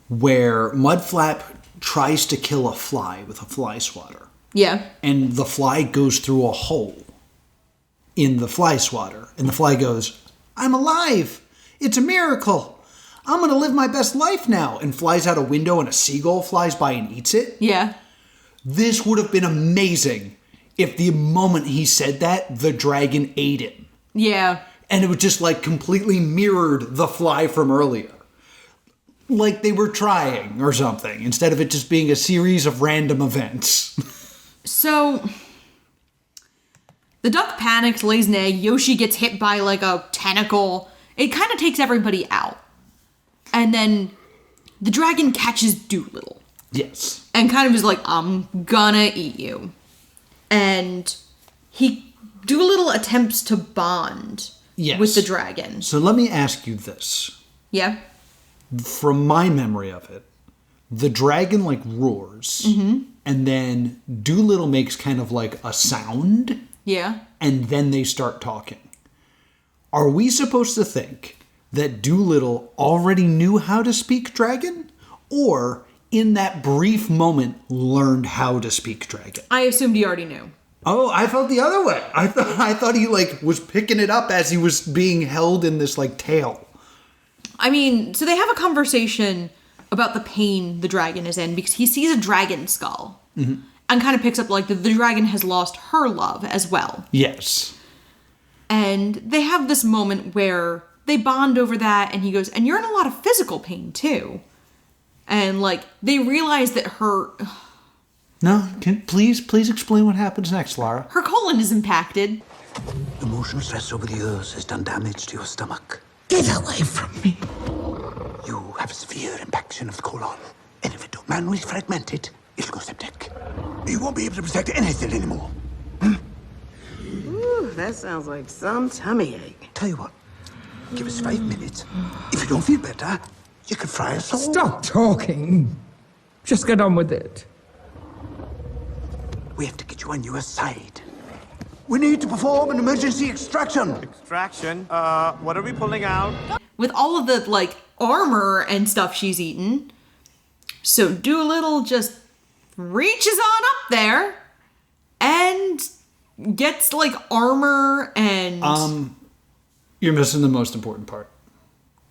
where Mudflap tries to kill a fly with a fly swatter. Yeah. And the fly goes through a hole in the fly swatter. And the fly goes, I'm alive. It's a miracle. I'm going to live my best life now. And flies out a window and a seagull flies by and eats it. Yeah. This would have been amazing if the moment he said that, the dragon ate him. Yeah. And it was just like completely mirrored the fly from earlier. Like they were trying or something, instead of it just being a series of random events. So, the duck panics, lays an egg, Yoshi gets hit by like a tentacle. It kind of takes everybody out. And then the dragon catches Dolittle. Yes. And kind of is like, I'm gonna eat you. And Dolittle attempts to bond Yes. with the dragon. So let me ask you this. Yeah? From my memory of it, the dragon like roars, and then Dolittle makes kind of like a sound, Yeah. and then they start talking. Are we supposed to think that Dolittle already knew how to speak dragon, or in that brief moment learned how to speak dragon? I assumed he already knew. Oh, I felt the other way. I thought he like was picking it up as he was being held in this like tail. I mean, so they have a conversation about the pain the dragon is in because he sees a dragon skull and kind of picks up like the dragon has lost her love as well. Yes. And they have this moment where they bond over that and he goes, and you're in a lot of physical pain too. And like they realize that her Please explain what happens next, Lara. colon is impacted. Emotional stress over the years has done damage to your stomach. Get away from me. You have a severe impaction of the colon. And if it don't manually fragment it, it'll go septic. You won't be able to protect anything anymore. Ooh, that sounds like some tummy ache. Tell you what, give us 5 minutes. If you don't feel better, you can fry us all. Stop talking. Just get on with it. We have to get you on your side. We need to perform an emergency extraction. Extraction? What are we pulling out? With all of the like armor and stuff she's eaten. So Dolittle just reaches on up there and gets like armor and You're missing the most important part.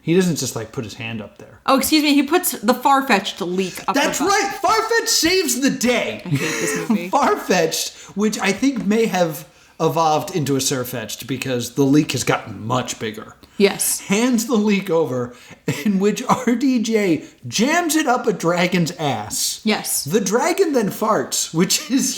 He doesn't just like put his hand up there. oh, excuse me, he puts the Farfetch'd leak up That's the butt. right! Farfetch'd saves the day! I hate this movie. Farfetch'd, which I think may have evolved into a Surfetch'd because the leak has gotten much bigger. Yes. Hands the leak over, in which RDJ jams it up a dragon's ass. Yes. The dragon then farts, which is,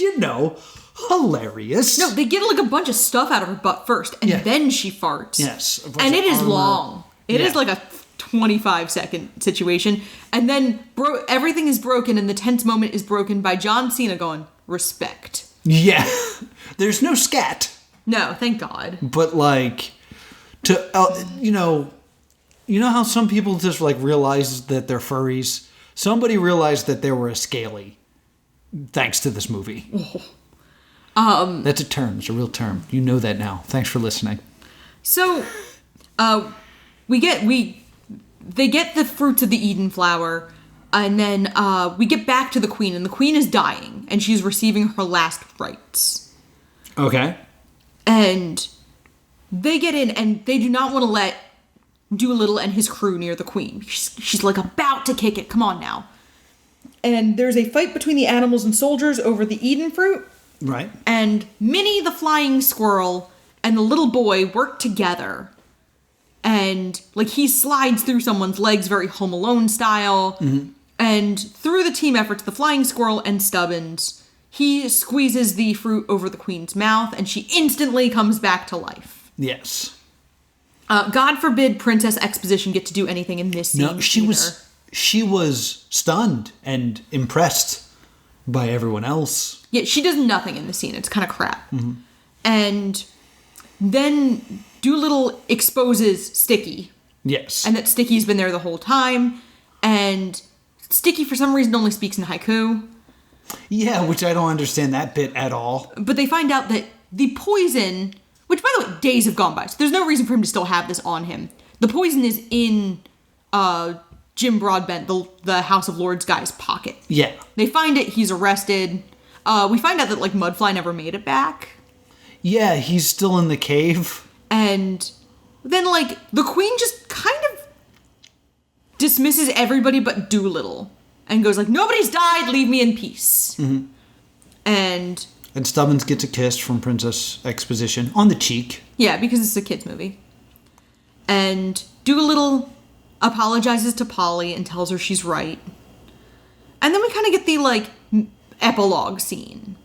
hilarious. No, they get like a bunch of stuff out of her butt first, and Yeah. then she farts. Yes. a bunch And of it is armor. long. It is Yeah. like a 25-second situation. And then everything is broken, and the tense moment is broken by John Cena going, respect. Yeah. There's no scat. No, thank God. But like, you know how some people just like realize that they're furries? Somebody realized that they were a scaly thanks to this movie. That's a term. It's a real term. You know that now. Thanks for listening. So, they get the fruits of the Eden flower, And then we get back to the queen, and the queen is dying, and she's receiving her last rites. Okay. And they get in, and they do not want to let Dolittle and his crew near the queen. She's like about to kick it. Come on now. And there's a fight between the animals and soldiers over the Eden fruit. Right. And Minnie the flying squirrel and the little boy work together. And, like, he slides through someone's legs very Home Alone style. Mm-hmm. And through the team efforts, the flying squirrel and Stubbins, he squeezes the fruit over the queen's mouth, and she instantly comes back to life. Yes. God forbid Princess Exposition get to do anything in this scene. No, she was stunned and impressed by everyone else. Yeah, she does nothing in the scene. It's kind of crap. Mm-hmm. And then Dolittle exposes Sticky. Yes. And that Sticky's been there the whole time. And Sticky, for some reason, only speaks in haiku. Yeah, which I don't understand that bit at all. But they find out that the poison, which, by the way, days have gone by, so there's no reason for him to still have this on him. The poison is in Jim Broadbent, the House of Lords guy's pocket. Yeah. They find it, he's arrested. We find out that, like, Mudfly never made it back. Yeah, he's still in the cave. And then, like, the queen just kind of dismisses everybody but Dolittle. And goes like, nobody's died, leave me in peace. Mm-hmm. And Stubbins gets a kiss from Princess Exposition on the cheek. Yeah, because it's a kid's movie. And Dolittle apologizes to Polly and tells her she's right. And then we kind of get the, like, epilogue scene.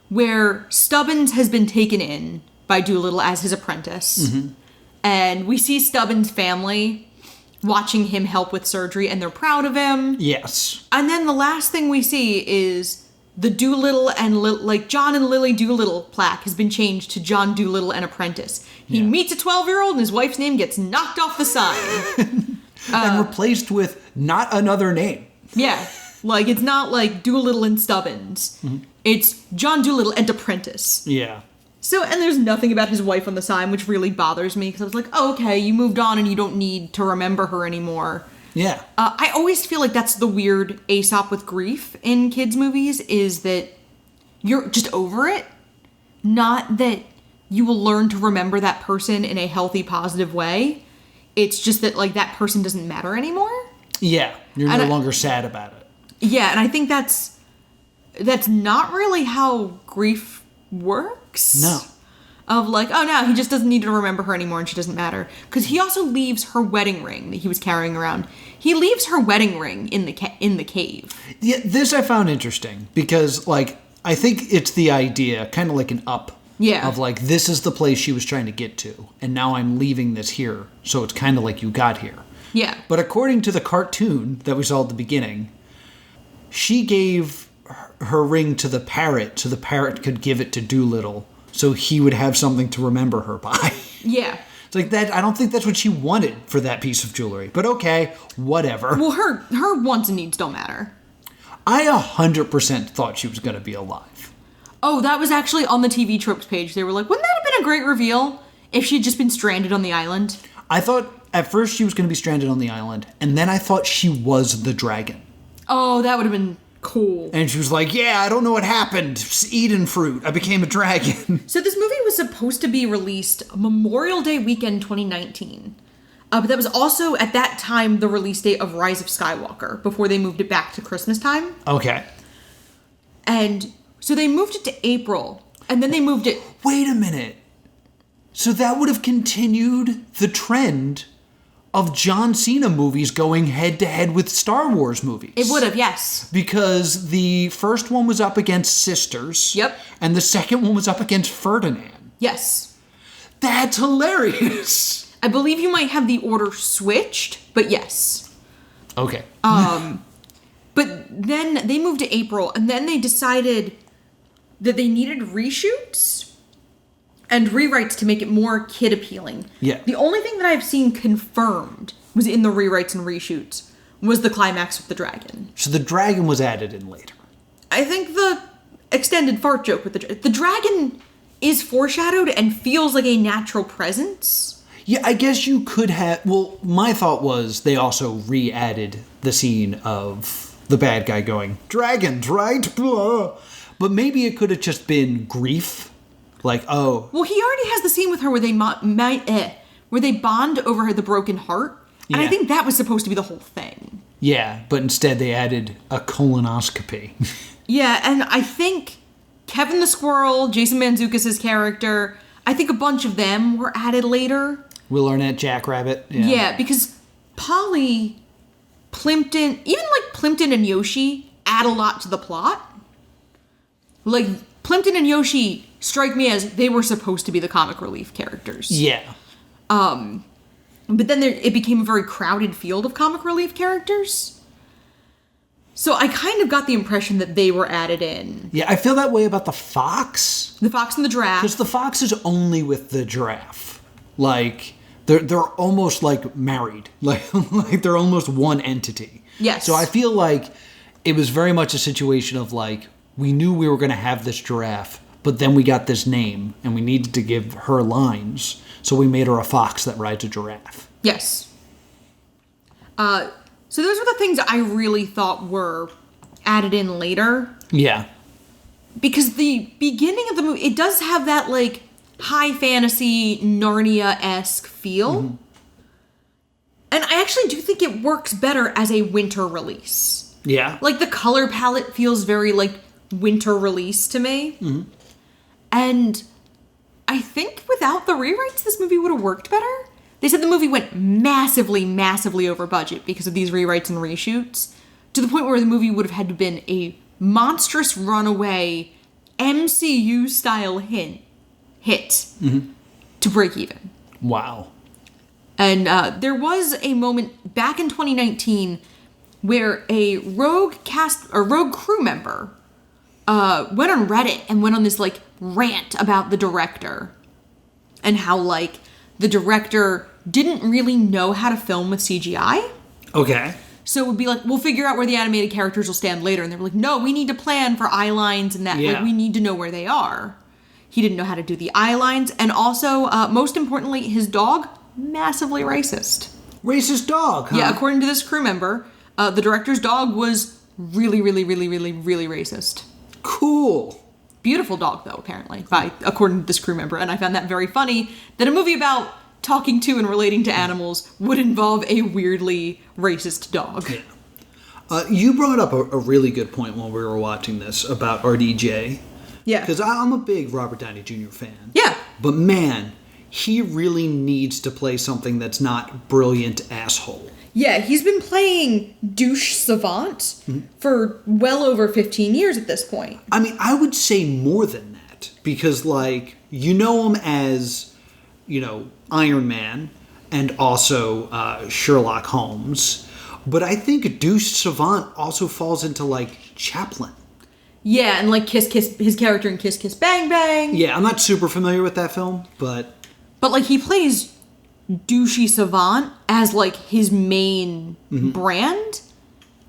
Where Stubbins has been taken in by Dolittle as his apprentice. Mm-hmm. And we see Stubbins' family watching him help with surgery, and they're proud of him. Yes. And then the last thing we see is the Dolittle and John and Lily Dolittle plaque has been changed to John Dolittle and Apprentice. He meets a 12-year-old and his wife's name gets knocked off the sign. And replaced with not another name. Yeah. Like, it's not like Dolittle and Stubbins. Mm-hmm. It's John Dolittle and Apprentice. Yeah. So, and there's nothing about his wife on the sign, which really bothers me, because I was like, oh, okay, you moved on and you don't need to remember her anymore. Yeah. I always feel like that's the weird Aesop with grief in kids' movies, is that you're just over it. Not that you will learn to remember that person in a healthy, positive way. It's just that, like, that person doesn't matter anymore. Yeah, you're no longer sad about it. Yeah, and I think that's not really how grief works. No. Of like, oh no, he just doesn't need to remember her anymore and she doesn't matter. Because he also leaves her wedding ring that he was carrying around. He leaves her wedding ring in the cave. Yeah, this I found interesting because, like, I think it's the idea, kind of like an Up. Yeah. Of like, this is the place she was trying to get to, and now I'm leaving this here. So it's kind of like you got here. Yeah. But according to the cartoon that we saw at the beginning, she gave her ring to the parrot so the parrot could give it to Dolittle so he would have something to remember her by. Yeah. It's like that. I don't think that's what she wanted for that piece of jewelry. But okay, whatever. Well, her wants and needs don't matter. I 100% thought she was going to be alive. Oh, that was actually on the TV Tropes page. They were like, wouldn't that have been a great reveal if she'd just been stranded on the island? I thought at first she was going to be stranded on the island, and then I thought she was the dragon. Oh, that would have been cool. And she was like, yeah, I don't know what happened. Eden fruit. I became a dragon. So this movie was supposed to be released Memorial Day weekend 2019. But that was also, at that time, the release date of Rise of Skywalker, before they moved it back to Christmas time. Okay. And so they moved it to April, and then they moved it... Wait a minute. So that would have continued the trend of John Cena movies going head-to-head with Star Wars movies. It would have, yes. Because the first one was up against Sisters. Yep. And the second one was up against Ferdinand. Yes. That's hilarious. I believe you might have the order switched, but yes. Okay. But then they moved to April, and then they decided that they needed reshoots and rewrites to make it more kid appealing. Yeah. The only thing that I've seen confirmed was in the rewrites and reshoots was the climax with the dragon. So the dragon was added in later. I think the extended fart joke with the dragon is foreshadowed and feels like a natural presence. Yeah, I guess you could have... Well, my thought was they also re-added the scene of the bad guy going, dragons, right? Blah. But maybe it could have just been grief. Like, oh... Well, he already has the scene with her where they bond over the broken heart. And I think that was supposed to be the whole thing. Yeah, but instead they added a colonoscopy. Yeah, and I think Kevin the Squirrel, Jason Mantzoukas' character, I think a bunch of them were added later. Will Arnett, Jackrabbit. Yeah, because Polly, Plimpton, even like Plimpton and Yoshi add a lot to the plot. Like, Plimpton and Yoshi strike me as they were supposed to be the comic relief characters. Yeah. But then it became a very crowded field of comic relief characters. So I kind of got the impression that they were added in. Yeah, I feel that way about the fox. The fox and the giraffe. Because the fox is only with the giraffe. Like, they're almost like married. Like they're almost one entity. Yes. So I feel like it was very much a situation of like, we knew we were going to have this giraffe, but then we got this name and we needed to give her lines. So we made her a fox that rides a giraffe. Yes. So those were the things I really thought were added in later. Yeah. Because the beginning of the movie, it does have that, like, high fantasy, Narnia-esque feel. Mm-hmm. And I actually do think it works better as a winter release. Yeah. Like, the color palette feels very, like, winter release to me. Mm-hmm. And I think without the rewrites, this movie would have worked better. They said the movie went massively, massively over budget because of these rewrites and reshoots, to the point where the movie would have had to been a monstrous runaway MCU-style hit mm-hmm. to break even. Wow. And there was a moment back in 2019 where a rogue crew member went on Reddit and went on this, like, rant about the director and how, like, the director didn't really know how to film with CGI. Okay. So it would be like, we'll figure out where the animated characters will stand later. And they were like, no, we need to plan for eye lines and that. Yeah. Like, we need to know where they are. He didn't know how to do the eye lines. And also, most importantly, his dog, massively racist. Racist dog, huh? Yeah, according to this crew member, the director's dog was really, really, really, really, really racist. Cool. Beautiful dog, though, apparently, according to this crew member. And I found that very funny, that a movie about talking to and relating to animals would involve a weirdly racist dog. Yeah. You brought up a really good point while we were watching this about RDJ. Yeah. Because I'm a big Robert Downey Jr. fan. Yeah. But man, he really needs to play something that's not brilliant asshole. Yeah, he's been playing douche savant for well over 15 years at this point. I mean, I would say more than that. Because, like, you know him as, you know, Iron Man and also Sherlock Holmes. But I think douche savant also falls into, like, Chaplin. Yeah, and, like, his character in Kiss Kiss Bang Bang. Yeah, I'm not super familiar with that film, but... But, like, he plays douchey savant as, like, his main brand.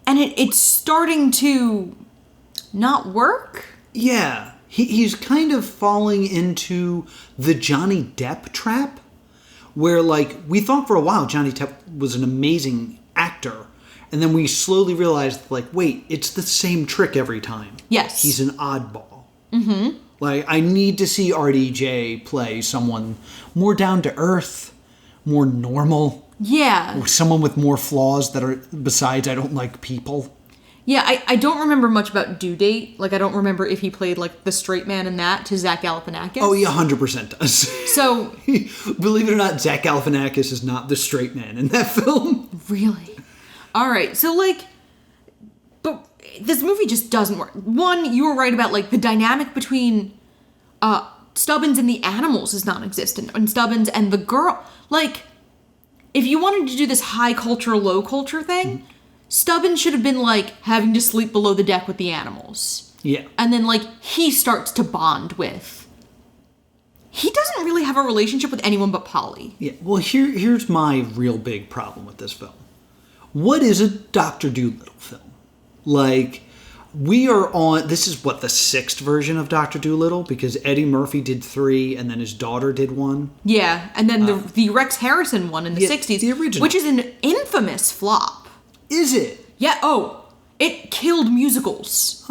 And it's starting to not work. Yeah. He's kind of falling into the Johnny Depp trap. Where, like, we thought for a while Johnny Depp was an amazing actor. And then we slowly realized, like, wait, it's the same trick every time. Yes. He's an oddball. Mm-hmm. Like, I need to see RDJ play someone more down to earth, more normal. Yeah. Someone with more flaws that are, besides, I don't like people. Yeah, I don't remember much about Due Date. Like, I don't remember if he played, like, the straight man in that to Zach Galifianakis. Oh, he 100% does. So... Believe it or not, Zach Galifianakis is not the straight man in that film. Really? All right, so, like... But this movie just doesn't work. One, you were right about, like, the dynamic between Stubbins and the animals is non-existent. And Stubbins and the girl... Like, if you wanted to do this high culture, low culture thing... Stubbins should have been, like, having to sleep below the deck with the animals. Yeah. And then, like, he starts to bond with... He doesn't really have a relationship with anyone but Polly. Yeah, well, here's my real big problem with this film. What is a Dr. Dolittle film? Like, We are on, this is what, the 6th version of Dr. Dolittle? Because Eddie Murphy did 3, and then his daughter did 1. Yeah, and then the Rex Harrison one in the 60s. The original. Which is an infamous flop. Is it? Yeah, it killed musicals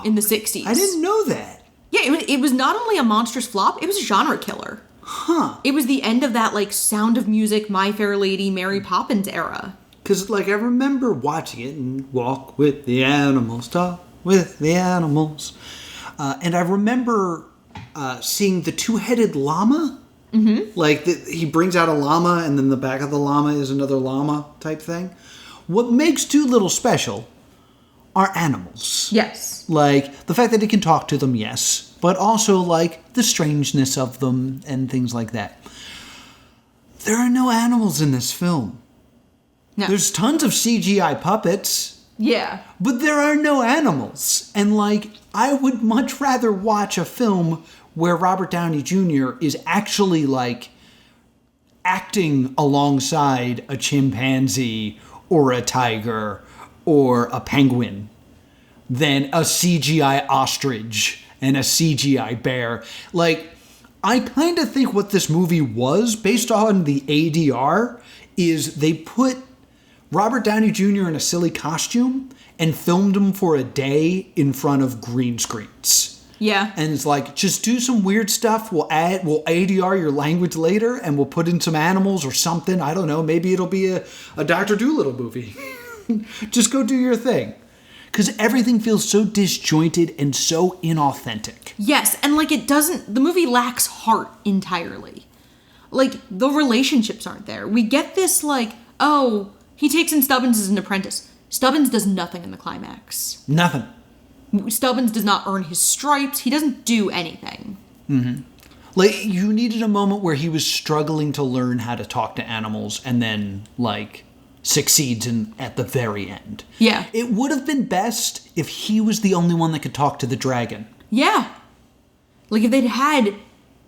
in the 60s. I didn't know that. Yeah, it was not only a monstrous flop, it was a genre killer. Huh. It was the end of that, like, Sound of Music, My Fair Lady, Mary Poppins era. Because, like, I remember watching it and walk with the animals, talk with the animals. And I remember seeing the two-headed llama. Mm-hmm. Like, he brings out a llama, and then the back of the llama is another llama type thing. What makes Dolittle special are animals. Yes. Like, the fact that he can talk to them, yes. But also, like, the strangeness of them and things like that. There are no animals in this film. No. There's tons of CGI puppets. Yeah. But there are no animals. And, like, I would much rather watch a film where Robert Downey Jr. is actually, like, acting alongside a chimpanzee or a tiger or a penguin than a CGI ostrich and a CGI bear. Like, I kind of think what this movie was, based on the ADR, is they put Robert Downey Jr. in a silly costume and filmed him for a day in front of green screens. Yeah. And it's like, just do some weird stuff. We'll ADR your language later, and we'll put in some animals or something. I don't know. Maybe it'll be a Dr. Dolittle movie. Just go do your thing. Because everything feels so disjointed and so inauthentic. Yes, and, like, the movie lacks heart entirely. Like, the relationships aren't there. We get this, like, he takes in Stubbins as an apprentice. Stubbins does nothing in the climax. Nothing. Stubbins does not earn his stripes. He doesn't do anything. Mm-hmm. Like, you needed a moment where he was struggling to learn how to talk to animals and then, like, succeeds at the very end. Yeah. It would have been best if he was the only one that could talk to the dragon. Yeah. Like, if they'd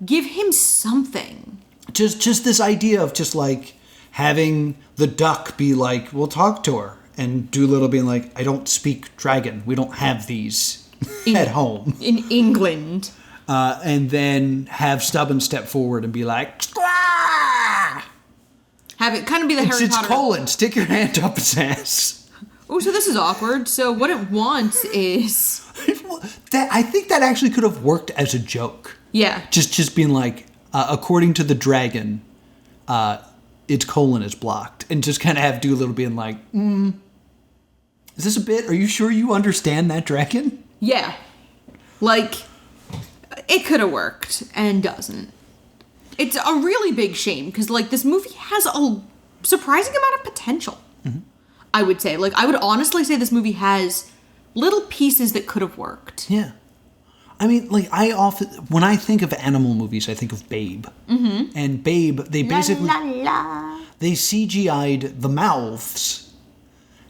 give him something. Just this idea of just, like, having the duck be like, we'll talk to her. And Dolittle being like, I don't speak dragon. We don't have these at home. In England. And then have Stubbins step forward and be like, Squaw! Have it kind of be the Harry Potter. It's colon. Stick your hand up its ass. Oh, so this is awkward. So what it wants is... I think that actually could have worked as a joke. Yeah. Just being like, according to the dragon, its colon is blocked. And just kind of have Dolittle being like, is this a bit? Are you sure you understand that dragon? Yeah. Like, it could have worked and doesn't. It's a really big shame because, like, this movie has a surprising amount of potential. Mm-hmm. I would say. Like, I would honestly say this movie has little pieces that could have worked. Yeah. I mean, like, when I think of animal movies, I think of Babe. Mm-hmm. And Babe, they basically... They CGI'd the mouths,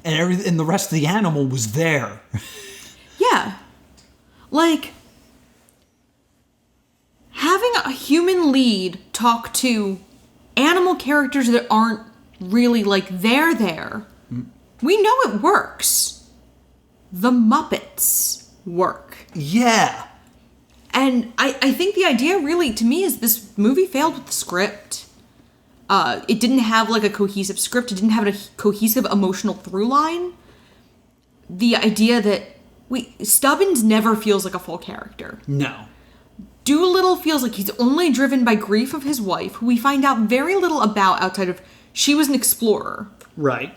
and the rest of the animal was there. Yeah. Like, having a human lead talk to animal characters that aren't really, like, there, we know it works. The Muppets work. Yeah. And I think the idea really, to me, is this movie failed with the script. It didn't have, like, a cohesive script. It didn't have a cohesive emotional through line. The idea that Stubbins never feels like a full character. No. Dolittle feels like he's only driven by grief of his wife, who we find out very little about outside of she was an explorer. Right.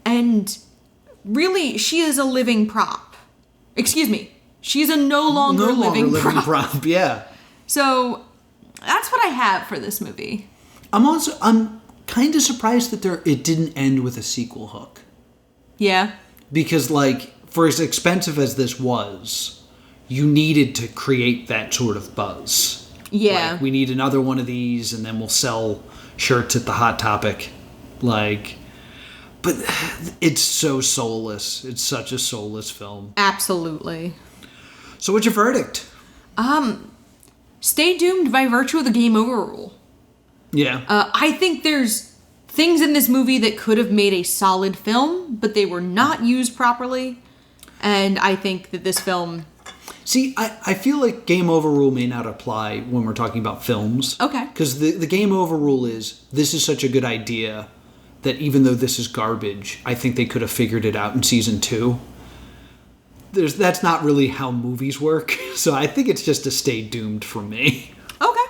And really, she is a living prop. Excuse me. She's a no longer living prop. Yeah. So that's what I have for this movie. I'm kind of surprised that it didn't end with a sequel hook. Yeah. Because, like, for as expensive as this was, you needed to create that sort of buzz. Yeah. Like, we need another one of these, and then we'll sell shirts at the Hot Topic. Like, but it's so soulless. It's such a soulless film. Absolutely. So what's your verdict? Stay doomed by virtue of the game over rule. Yeah. I think there's things in this movie that could have made a solid film, but they were not used properly. And I think that this film... See, I feel like game over rule may not apply when we're talking about films. Okay. Because the game over rule is, this is such a good idea that even though this is garbage, I think they could have figured it out in season 2. That's not really how movies work. So I think it's just a stay doomed for me. Okay.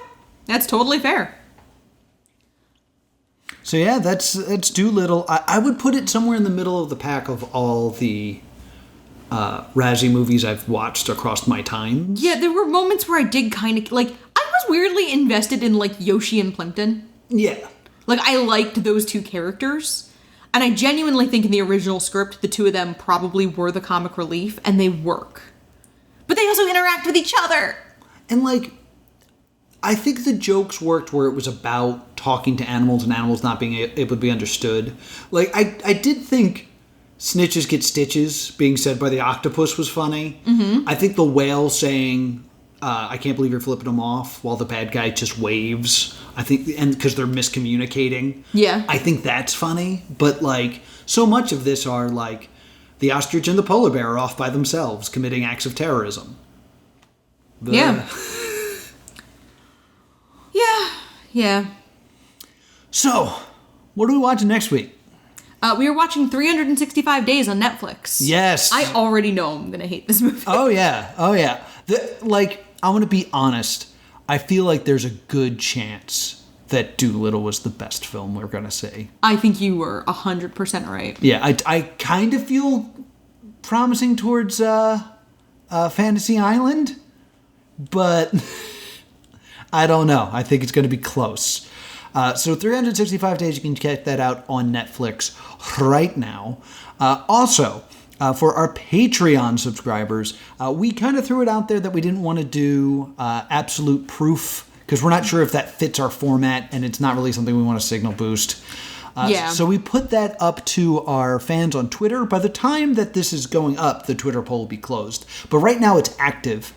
That's totally fair. So yeah, that's Dolittle. I would put it somewhere in the middle of the pack of all the Razzie movies I've watched across my time. Yeah, there were moments where I did kind of, like, I was weirdly invested in, like, Yoshi and Plimpton. Yeah. Like, I liked those two characters. And I genuinely think in the original script, the two of them probably were the comic relief, and they work. But they also interact with each other. And, like, I think the jokes worked where it was about talking to animals and animals not being able to be understood. Like, I did think snitches get stitches being said by the octopus was funny. Mm-hmm. I think the whale saying, I can't believe you're flipping them off while the bad guy just waves. I think, and because they're miscommunicating. Yeah. I think that's funny. But, like, so much of this are, like, the ostrich and the polar bear are off by themselves committing acts of terrorism. Yeah. Yeah. So, what are we watching next week? We are watching 365 Days on Netflix. Yes. I already know I'm going to hate this movie. Oh, yeah. I want to be honest. I feel like there's a good chance that Dolittle was the best film we're going to see. I think you were 100% right. Yeah, I kind of feel promising towards Fantasy Island, but I don't know. I think it's going to be close. So 365 Days, you can check that out on Netflix right now. Also, for our Patreon subscribers, we kind of threw it out there that we didn't want to do absolute proof because we're not sure if that fits our format and it's not really something we want to signal boost. So we put that up to our fans on Twitter. By the time that this is going up, the Twitter poll will be closed. But right now it's active.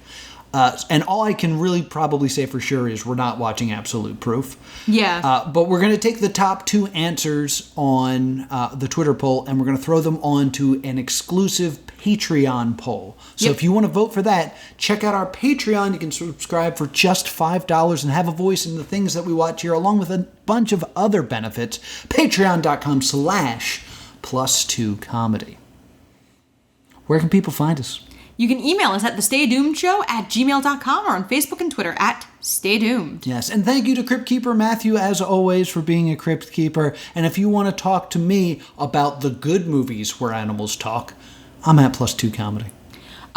And all I can really probably say for sure is we're not watching Absolute Proof. Yeah. But we're going to take the top 2 answers on the Twitter poll and we're going to throw them onto an exclusive Patreon poll. So if you want to vote for that, check out our Patreon. You can subscribe for just $5 and have a voice in the things that we watch here, along with a bunch of other benefits. Patreon.com/+2comedy. Where can people find us? You can email us at thestaydoomedshow@gmail.com or on Facebook and Twitter @StayDoomed. Yes, and thank you to Cryptkeeper Mathew, as always, for being a Cryptkeeper. And if you want to talk to me about the good movies where animals talk, I'm at +2comedy.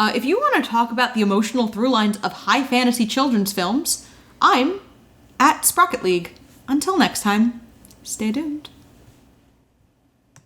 If you want to talk about the emotional through lines of high fantasy children's films, I'm at Sprocket League. Until next time, stay doomed.